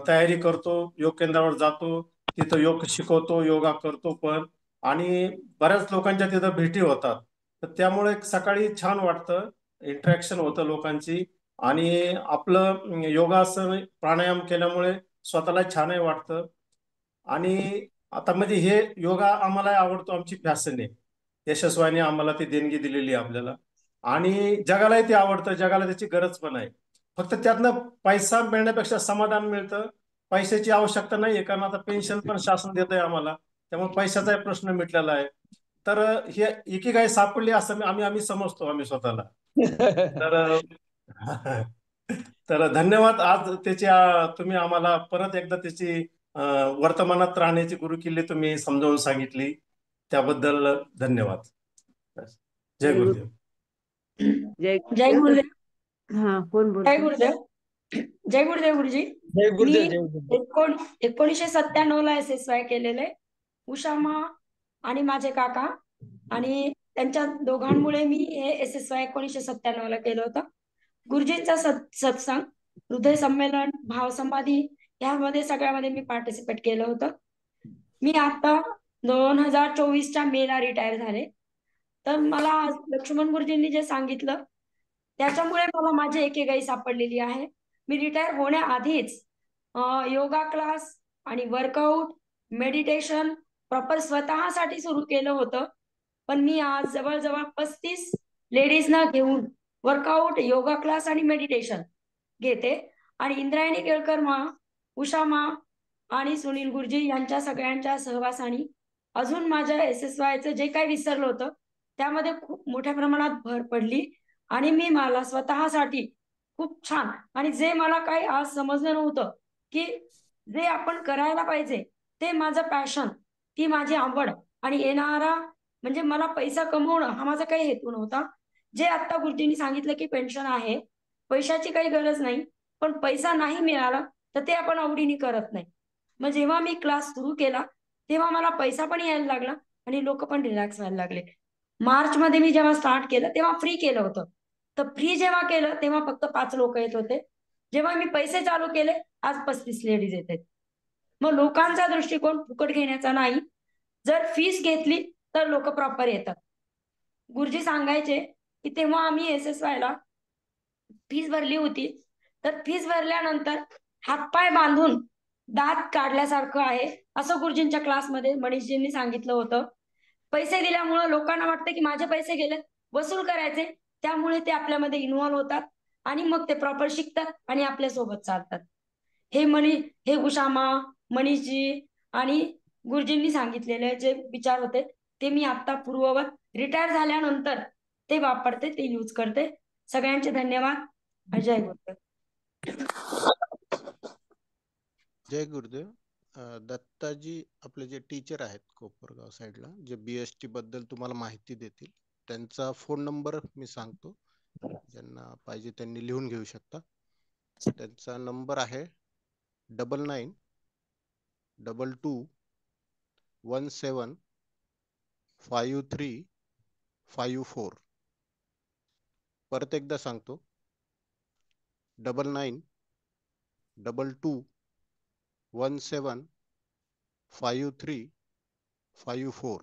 तयारी करतो, योग केंद्रावर जातो, तिथं योग शिकवतो, योगा करतो पण. आणि बऱ्याच लोकांच्या तिथं भेटी होतात. तर त्यामुळे सकाळी छान वाटतं, इंटरॅक्शन होतं लोकांची. आणि आपलं योगासन प्राणायाम केल्यामुळे स्वतःला छानही वाटतं. आणि आता म्हणजे हे योगा आम्हाला आवडतो, आमची फॅशन आहे. यशस्वानी आम्हाला ती देणगी दिलेली आहे आपल्याला, आणि जगालाही ते आवडतं, जगाला त्याची गरज पण आहे. फक्त त्यातनं पैसा मिळण्यापेक्षा समाधान मिळतं. पैशाची आवश्यकता नाहीये, कारण आता पेन्शन पण शासन देत आहे आम्हाला, त्यामुळे पैशाचा प्रश्न मिटलेला आहे. तर हे एकीगाई सापडली असं आम्ही समजतो, आम्ही स्वतःला. तर धन्यवाद. आज तुम्ही आम्हाला परत एकदा त्याची वर्तमानात राहण्याची गुरुकिल्ली तुम्ही समजावून सांगितली, त्याबद्दल धन्यवाद. जय गुरुदेव. जय जय गुरुदेव. हा, कोण बोलतो? जय गुरुदेव. जय गुरुदेव गुरुजी. जय गुरुदेव. मी जय गुरुदेव. 1997 ला SSY केलेले. उषामा आणि माझे काका, आणि त्यांच्या दोघांमुळे मी हे SSY 1997 ला केलं होतं. गुरुजींचा सत्संग, हृदय संमेलन, भाव समाधी यामध्ये सगळ्यामध्ये मी पार्टिसिपेट केलं होतं. मी आता 2024च्या मेला रिटायर झाले. तर मला आज लक्ष्मण गुरुजींनी जे सांगितलं त्याच्यामुळे मला माझी एकेगाई सापडलेली आहे. मी रिटायर होण्याआधीच योगा क्लास आणि वर्कआउट, मेडिटेशन प्रॉपर स्वतःसाठी सुरू केलं होतं. पण मी आज जवळजवळ 35 लेडीजना घेऊन वर्कआउट, योगा क्लास आणि मेडिटेशन घेते. आणि इंद्रायणी केळकर मा, उषा मा आणि सुनील गुरुजी यांच्या सगळ्यांच्या सहवासाने अजून माझ्या SSYचं जे काही विसरलं होतं त्यामध्ये खूप मोठ्या प्रमाणात भर पडली. आणि मी मला स्वतःसाठी खूप छान, आणि जे मला काही आज समजलं नव्हतं की जे आपण करायला पाहिजे ते माझं पॅशन, ती माझी आवड, आणि येणारा म्हणजे मला पैसा कमवणं हा माझा काही हेतू नव्हता. जे आता गुरुजींनी सांगितलं की पेन्शन आहे, पैशाची काही गरज नाही, पण पैसा नाही मिळाला तर ते आपण आवडीने करत नाही. मग जेव्हा मी क्लास सुरू केला तेव्हा मला पैसा पण यायला लागला आणि लोक पण रिलॅक्स व्हायला लागले. मार्च मध्ये मी जेव्हा स्टार्ट केलं तेव्हा फ्री केलं होतं. तर फ्री जेव्हा केलं तेव्हा फक्त 5 लोक येत होते. जेव्हा मी पैसे चालू केले आज 35 लेडीज येत आहेत. मग लोकांचा दृष्टिकोन फुकट घेण्याचा नाही, जर फीस घेतली तर लोक प्रॉपर येतात. गुरुजी सांगायचे की तेव्हा आम्ही SSY ला फीस भरली होती, तर फीस भरल्यानंतर हातपाय बांधून दात काढल्यासारखं आहे असं गुरुजींच्या क्लासमध्ये मनीषजींनी सांगितलं होतं. पैसे दिल्यामुळं लोकांना वाटतं की माझे पैसे गेले, वसूल करायचे, त्यामुळे ते आपल्यामध्ये इन्व्हॉल्व होतात आणि मग ते प्रॉपर शिकतात आणि आपल्या सोबत चालतात. हे उषामा, मनीषजी आणि गुरुजींनी सांगितलेले जे विचार होते ते मी आता पूर्ववत रिटायर झाल्यानंतर ते वापरते, ते यूज करते. सगळ्यांचे धन्यवाद. जय गुरुदेव. जय गुरुदेव. दत्ताजी आपले जे टीचर आहेत कोपरगाव साईडला, जे BST बद्दल तुम्हाला माहिती देतील, त्यांचा फोन नंबर मी सांगतो, ज्यांना पाहिजे त्यांनी लिहून घेऊ शकता. त्यांचा नंबर आहे 99 22 17 53 54. परत एकदा सांगतो, 99 22 17 53 54.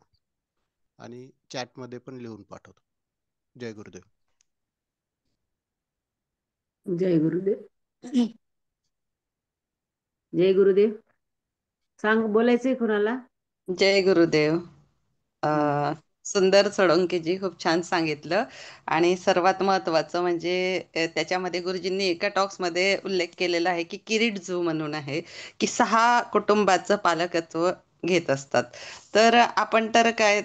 आणि चॅट मध्ये पण लिहून पाठवतो. जय गुरुदेव. जय गुरुदेव. जय गुरुदेव. सांग, बोलायचंय कोणाला? जय गुरुदेव. सुंदर सोळंकेजी खूप छान सांगितलं. आणि सर्वात महत्वाचं म्हणजे त्याच्यामध्ये गुरुजींनी एका टॉक्समध्ये उल्लेख केलेला आहे की किरीट झू म्हणून आहे की 6 कुटुंबाचं पालकत्व घेत असतात. तर आपण तर काय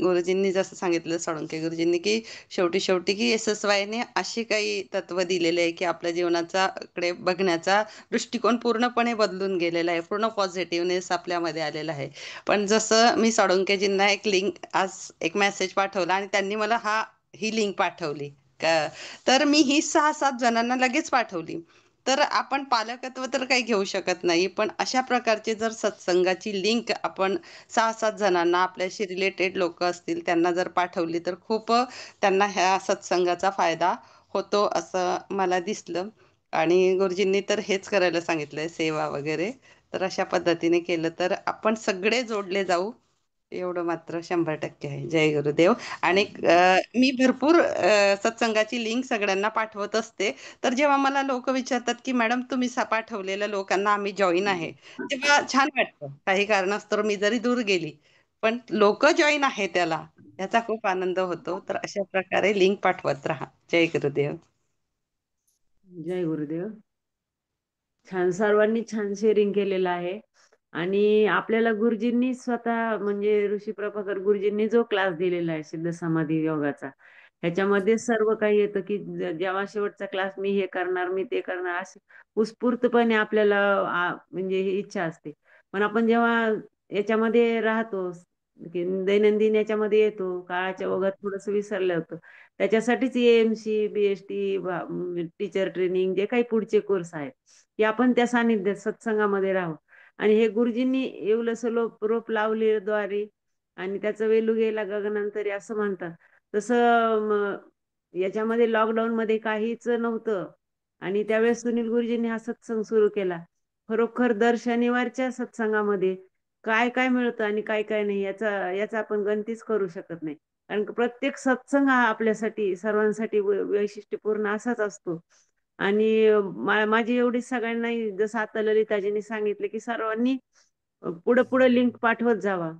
गुरुजींनी जसं सांगितलं सोळंके गुरुजींनी की शेवटी की SSY ने अशी काही तत्व दिलेले आहे की आपल्या जीवनाचा कडे बघण्याचा दृष्टिकोन पूर्णपणे बदलून गेलेला आहे, पूर्ण पॉझिटिव्हनेस आपल्यामध्ये आलेला आहे. पण जसं मी साळुंकेजींना एक लिंक आज एक मेसेज पाठवला आणि त्यांनी मला ही लिंक पाठवली तर मी ही 6-7 जणांना लगेच पाठवली. तर आपण पालकत्व तर काही घेऊ शकत नाही, पण अशा प्रकारचे जर सत्संगाची लिंक आपण 6-7 जणांना, आपल्याशी रिलेटेड लोक असतील त्यांना जर पाठवली तर खूप त्यांना ह्या सत्संगाचा फायदा होतो असं मला दिसलं. आणि गुरुजींनी तर हेच करायला सांगितलंय, सेवा वगैरे. तर अशा पद्धतीने केलं तर आपण सगळे जोडले जाऊ, एवढं मात्र 100% आहे. जय गुरुदेव. आणि मी भरपूर सत्संगाची लिंक सगळ्यांना पाठवत असते. तर जेव्हा मला लोक विचारतात की मॅडम तुम्ही पाठवलेल्या लोकांना आम्ही जॉईन आहे, तेव्हा छान वाटतं. काही कारणास्तव मी जरी दूर गेली पण लोक जॉईन आहे त्याला, याचा खूप आनंद होतो. तर अशा प्रकारे लिंक पाठवत राहा. जय गुरुदेव. जय गुरुदेव. छान, सर्वांनी छान शेअरिंग केलेलं आहे. आणि आपल्याला गुरुजींनी स्वतः म्हणजे ऋषी प्रभाकर गुरुजींनी जो क्लास दिलेला आहे सिद्ध समाधी योगाचा, ह्याच्यामध्ये सर्व काही येतं की जेव्हा शेवटचा क्लास मी हे करणार, मी ते करणार, असे उत्स्फूर्तपणे आपल्याला म्हणजे ही इच्छा असते. पण आपण जेव्हा याच्यामध्ये राहतो की दैनंदिन याच्यामध्ये येतो, काळाच्या ओघात थोडस विसरलं होतं. त्याच्यासाठीच AMC, BST, टीचर ट्रेनिंग, जे काही पुढचे कोर्स आहेत की आपण त्या सानिध्यात सत्संगामध्ये राहू. आणि हे गुरुजींनी एवढंसं रोप लावलेद्वारे आणि त्याचं वेलू गेला गगनांतरी असं म्हणतात. तसं याच्यामध्ये लॉकडाऊन मध्ये काहीच नव्हतं आणि त्यावेळेस सुनील गुरुजींनी हा सत्संग सुरू केला. खरोखर दर शनिवारच्या सत्संगामध्ये काय काय मिळतं आणि काय काय नाही याचा आपण गणतीच करू शकत नाही. कारण प्रत्येक सत्संग हा आपल्यासाठी सर्वांसाठी वैशिष्ट्यपूर्ण असाच असतो. आणि माझी एवढी सगळ्यांना, जसं आता ललिताजींनी सांगितले की सर्वांनी पुढे पुढे लिंक पाठवत जावा.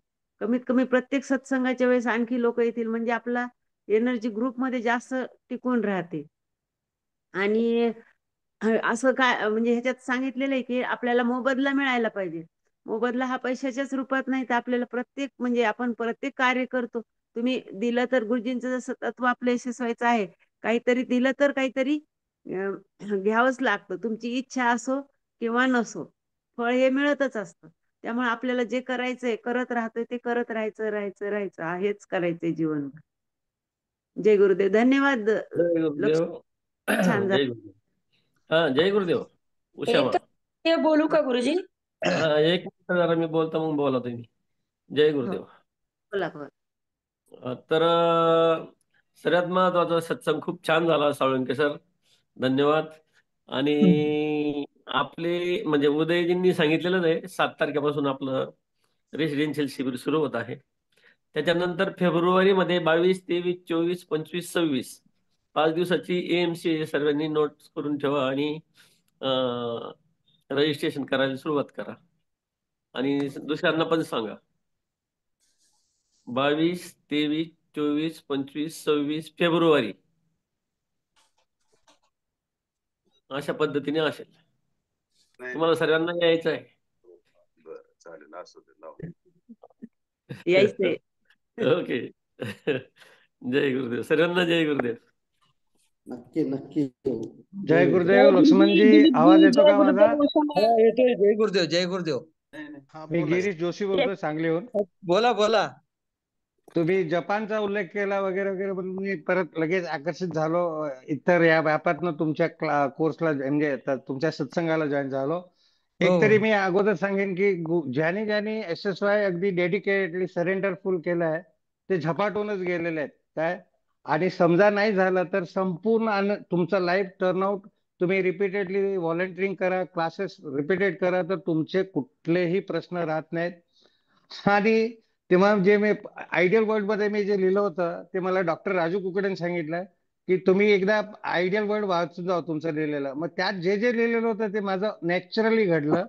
कमीत कमी प्रत्येक सत्संगाच्या वेळेस आणखी लोक येतील म्हणजे आपला एनर्जी ग्रुपमध्ये जास्त टिकून राहते. आणि असं काय म्हणजे ह्याच्यात सांगितलेलं आहे की आपल्याला मोबदला मिळायला पाहिजे. मोबदला हा पैशाच्याच रूपात नाही तर आपल्याला प्रत्येक म्हणजे आपण प्रत्येक कार्य करतो. तुम्ही दिलं तर गुरुजींचं जसं तत्व आपलं यशस्वी व्हायचं आहे, काहीतरी दिलं तर काहीतरी घ्यावंच लागतं. तुमची इच्छा असो किंवा नसो, फळ हे मिळतच असतं. त्यामुळे आपल्याला जे करायचंय करत राहतोय ते करत राहायचं हेच करायचंय जीवनभर. जय गुरुदेव. धन्यवाद. जय लक्ष गुरुदेव. छान जय झालं. गुरुदेव. हा, जय गुरुदेव. उषामा. ते बोलू का गुरुजी? हा, एक मिनिट जरा मी बोलतो मग बोला तुम्ही. जय हो, गुरुदेव. बोला बोला. तर सगळ्यात महत्वाचा सत्संग खूप छान झाला साळुंके सर. धन्यवाद. आणि आपले म्हणजे उदयजींनी सांगितलेलं आहे 7 तारखेपासून आपलं रेसिडेन्शियल शिबिर सुरू होत आहे. त्याच्यानंतर फेब्रुवारीमध्ये 22, 23, 24, 25, 26 5 दिवसाची AMC सर्वांनी नोट करून ठेवा आणि रजिस्ट्रेशन करायला सुरुवात करा. आणि दुसऱ्यांना पण सांगा. 22, 23, 24, 25, 26 फेब्रुवारी अशा पद्धतीने असेल. तुम्हाला सर्वांना यायचं आहे. बरं, चालेल, असू दे, लावू. यायचंय. ओके. जय गुरुदेव. सर्वांना जय गुरुदेव. नक्की नक्की. जय गुरुदेव. लक्ष्मणजी, आवाज येतो का माझा? येतोय. जय गुरुदेव. जय गुरुदेव. हा मी बोला. गिरीश जोशी बोलतोय सांगलीहून. बोला बोला. तुम्ही जपानचा उल्लेख केला वगैरे वगैरे, पण मी परत लगेच आकर्षित झालो. इतर या व्यापातनं तुमच्या कोर्सला म्हणजे तुमच्या सत्संगाला जॉईन झालो. एक तरी मी अगोदर सांगेन की ज्याने SSY अगदी डेडिकेटली सरेंडरफुल केलं आहे ते झपाटूनच गेलेले आहेत. काय आणि समजा नाही झालं तर संपूर्ण तुमचं लाईफ टर्नआउट तुम्ही रिपीटेडली व्हॉलंटिअरिंग करा, क्लासेस रिपीटेड करा, तर तुमचे कुठलेही प्रश्न राहत नाहीत. आणि तेव्हा जे मी आयडियल वर्ल्ड मध्ये मी जे लिहिलं होतं ते मला डॉक्टर राजू कुकडेने सांगितलं की तुम्ही एकदा आयडियल वर्ल्ड वाचून जाऊ तुमचं लिहिलेलं. मग त्यात जे जे लिहिलेलं होतं ते माझं नॅचरली घडलं.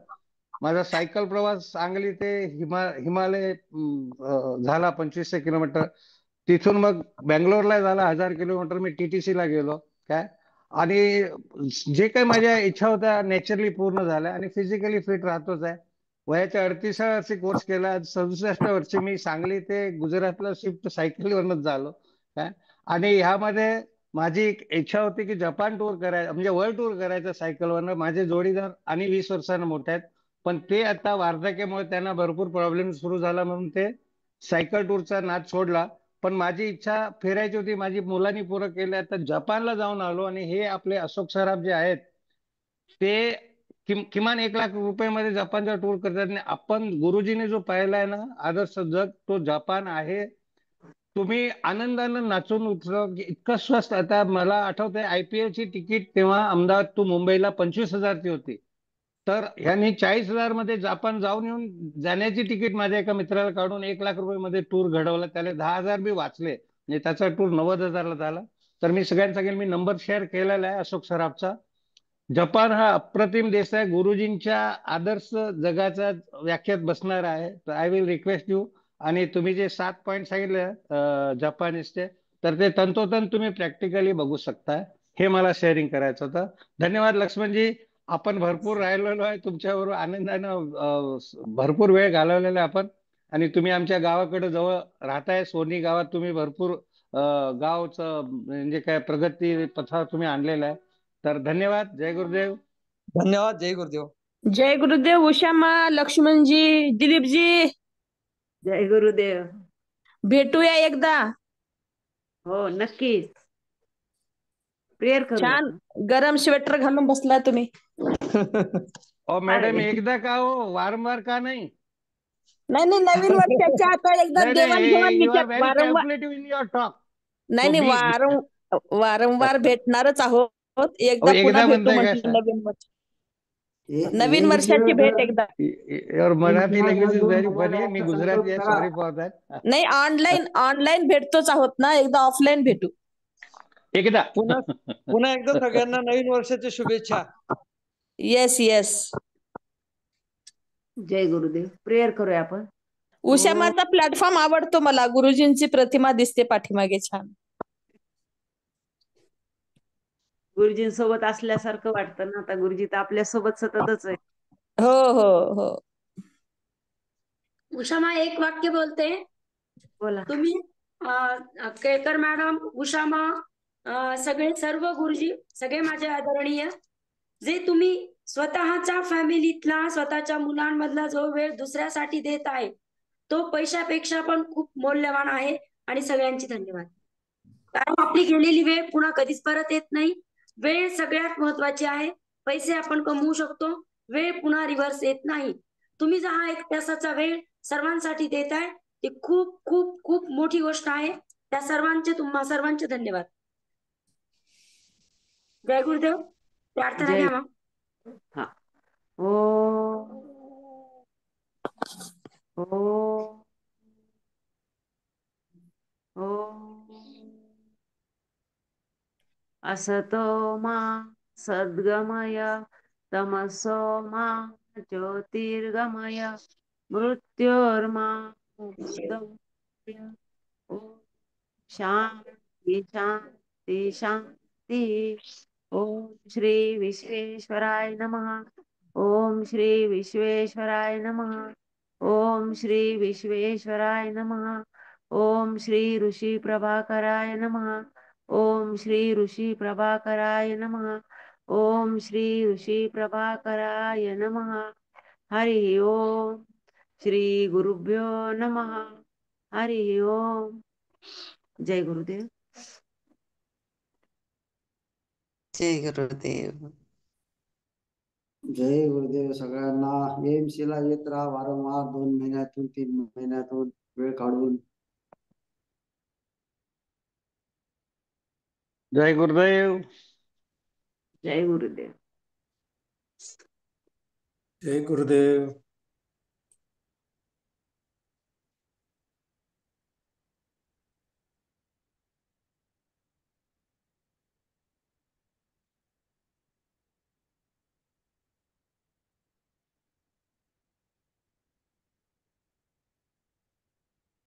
माझा सायकल प्रवास सांगली ते हिमालय झाला 2500 किलोमीटर. तिथून मग बेंगलोरला झाला 1000 किलोमीटर. मी TTC ला गेलो. काय आणि जे काही माझ्या इच्छा होत्या नॅचरली पूर्ण झाल्या आणि फिजिकली फिट राहतोच आहे. वयाच्या 38व्या वर्षी कोर्स केला. 67व्या वर्षी मी सांगली ते गुजरातला शिफ्ट सायकलीवरनच झालो. काय आणि ह्यामध्ये माझी एक इच्छा होती की जपान टूर करायचा म्हणजे वर्ल्ड टूर करायचा सायकलवरनं. माझे जोडीदार आणि 20 वर्षांना मोठे आहेत, पण ते आता वार्धक्यामुळे त्यांना भरपूर प्रॉब्लेम सुरू झाला म्हणून ते सायकल टूरचा नाद सोडला. पण माझी इच्छा फिरायची होती, माझी मुलांनी पूर्ण केल्या. तर जपानला जाऊन आलो आणि हे आपले अशोक सराफ जे आहेत ते किमान 1 लाख रुपयामध्ये जपानचा टूर करतात. आणि आपण गुरुजीने जो पाहिलाय ना आदर्श जग, तो जपान आहे. तुम्ही आनंदानं नाचून उठलं इतकं स्वस्त. आता मला आठवतंय IPL ची तिकीट तेव्हा अहमदाबाद टू मुंबईला 25,000 ची होती. तर ह्यांनी 40,000 मध्ये जापान जाऊन येऊन जाण्याची तिकीट माझ्या एका मित्राला काढून 1 लाख रुपये टूर घडवला. त्याला 10,000 बी वाचले. म्हणजे त्याचा टूर 90,000 ला झाला. तर मी सगळ्यांना सांगेन, मी नंबर शेअर केलेला आहे अशोक सराफचा. जपान हा अप्रतिम देश आहे. गुरुजींच्या आदर्श जगाचा व्याख्यात बसणार आहे. तर आय विल रिक्वेस्ट यू. आणि तुम्ही जे 7 पॉईंट सांगितले जपानीजचे, तर ते तंतोतंत तुम्ही प्रॅक्टिकली बघू शकता. हे मला शेअरिंग करायचं होतं. धन्यवाद लक्ष्मणजी. आपण भरपूर राहिलेलो आहे तुमच्याबरोबर आनंदानं भरपूर वेळ घालवलेला आहे आपण. आणि तुम्ही आमच्या गावाकडे जवळ राहताय. सोनी गावात तुम्ही भरपूर गावचं म्हणजे काय प्रगती पथावर तुम्ही आणलेलं आहे. तर धन्यवाद. जय गुरुदेव. धन्यवाद. जय गुरुदेव. जय गुरुदेव. उषामा, लक्ष्मणजी, दिलीपजी, जय गुरुदेव. भेटूया एकदा. हो नक्कीच. प्रेयर करूया. छान गरम स्वेटर घालून बसला तुम्ही. मॅडम एकदा का हो, वारंवार का नाही? नाही नवीन वर्षाच्या आता एकदा देवाणघेवाण यू आर विचार व्हेरी वारंवार. Calculative in your talk. नाही वारंवार भेटणारच आहोत. एकदा पुन्हा एकदा भेटू म्हणताय म्हटलं का नवीन वर्ष. नवीन वर्षाची भेट एकदा. Your Marathi language is very funny. मी गुजराती आहे. Sorry for that. नाही ऑनलाईन भेटतोच आहोत ना. एकदा ऑफलाईन भेटू एकदा. पुन्हा एकदा सगळ्यांना नवीन वर्षाच्या शुभेच्छा. येस. जय गुरुदेव. प्रेयर करूया आपण. उषामाचा प्लॅटफॉर्म आवडतो मला. गुरुजींची प्रतिमा दिसते पाठीमागे छान. गुरुजींसोबत असल्यासारखं वाटतं ना. आता गुरुजी तर आपल्यासोबत सततच आहे. हो हो हो. उषामा एक वाक्य बोलते. बोला. तुम्ही केळकर मॅडम, उषामा, सगळे सर्व गुरुजी, सगळे माझे आदरणीय, जे तुम्ही स्वतःच्या फॅमिलीतला, स्वतःच्या मुलांमधला जो वेळ दुसऱ्यासाठी देत आहे, तो पैशापेक्षा पण खूप मौल्यवान आहे. आणि सगळ्यांची धन्यवाद. कारण आपली गेलेली वेळ पुन्हा कधीच परत येत नाही. वेळ सगळ्यात महत्वाची आहे. पैसे आपण कमवू शकतो, वेळ पुन्हा रिव्हर्स येत नाही. तुम्ही जो हा 1 तासाचा वेळ सर्वांसाठी देताय, ती खूप खूप खूप मोठी गोष्ट आहे. त्या तुम्हा सर्वांचे धन्यवाद. जय गुरुदेव. प्रार्थना जय. घ्या मग. हा. ओ ओ ओ असतो मा सद्गमय तमसो मा ज्योतिर्गमय मृत्योर्मा मृतमय. ओम शांती शांती शांती. ओम श्री विश्वेश्वराय नमः. ओम श्री विश्वेश्वराय नमः. ओम श्री विश्वेश्वराय नमः. ओम श्री ऋषी प्रभाकराय नमः. ओम श्री ऋषी प्रभाकराय नमः. ओम श्री ऋषी प्रभाकराय नमः. हरि ओम. श्री गुरुभ्यो नमः. हरि ओम. जय गुरुदेव. जय गुरुदेव. जय गुरुदेव सगळ्यांना. एमसीला येत राहा वारंवार, 2 महिन्यातून 3 महिन्यातून वेळ काढून. जय गुरुदेव. जय गुरुदेव. जय गुरुदेव.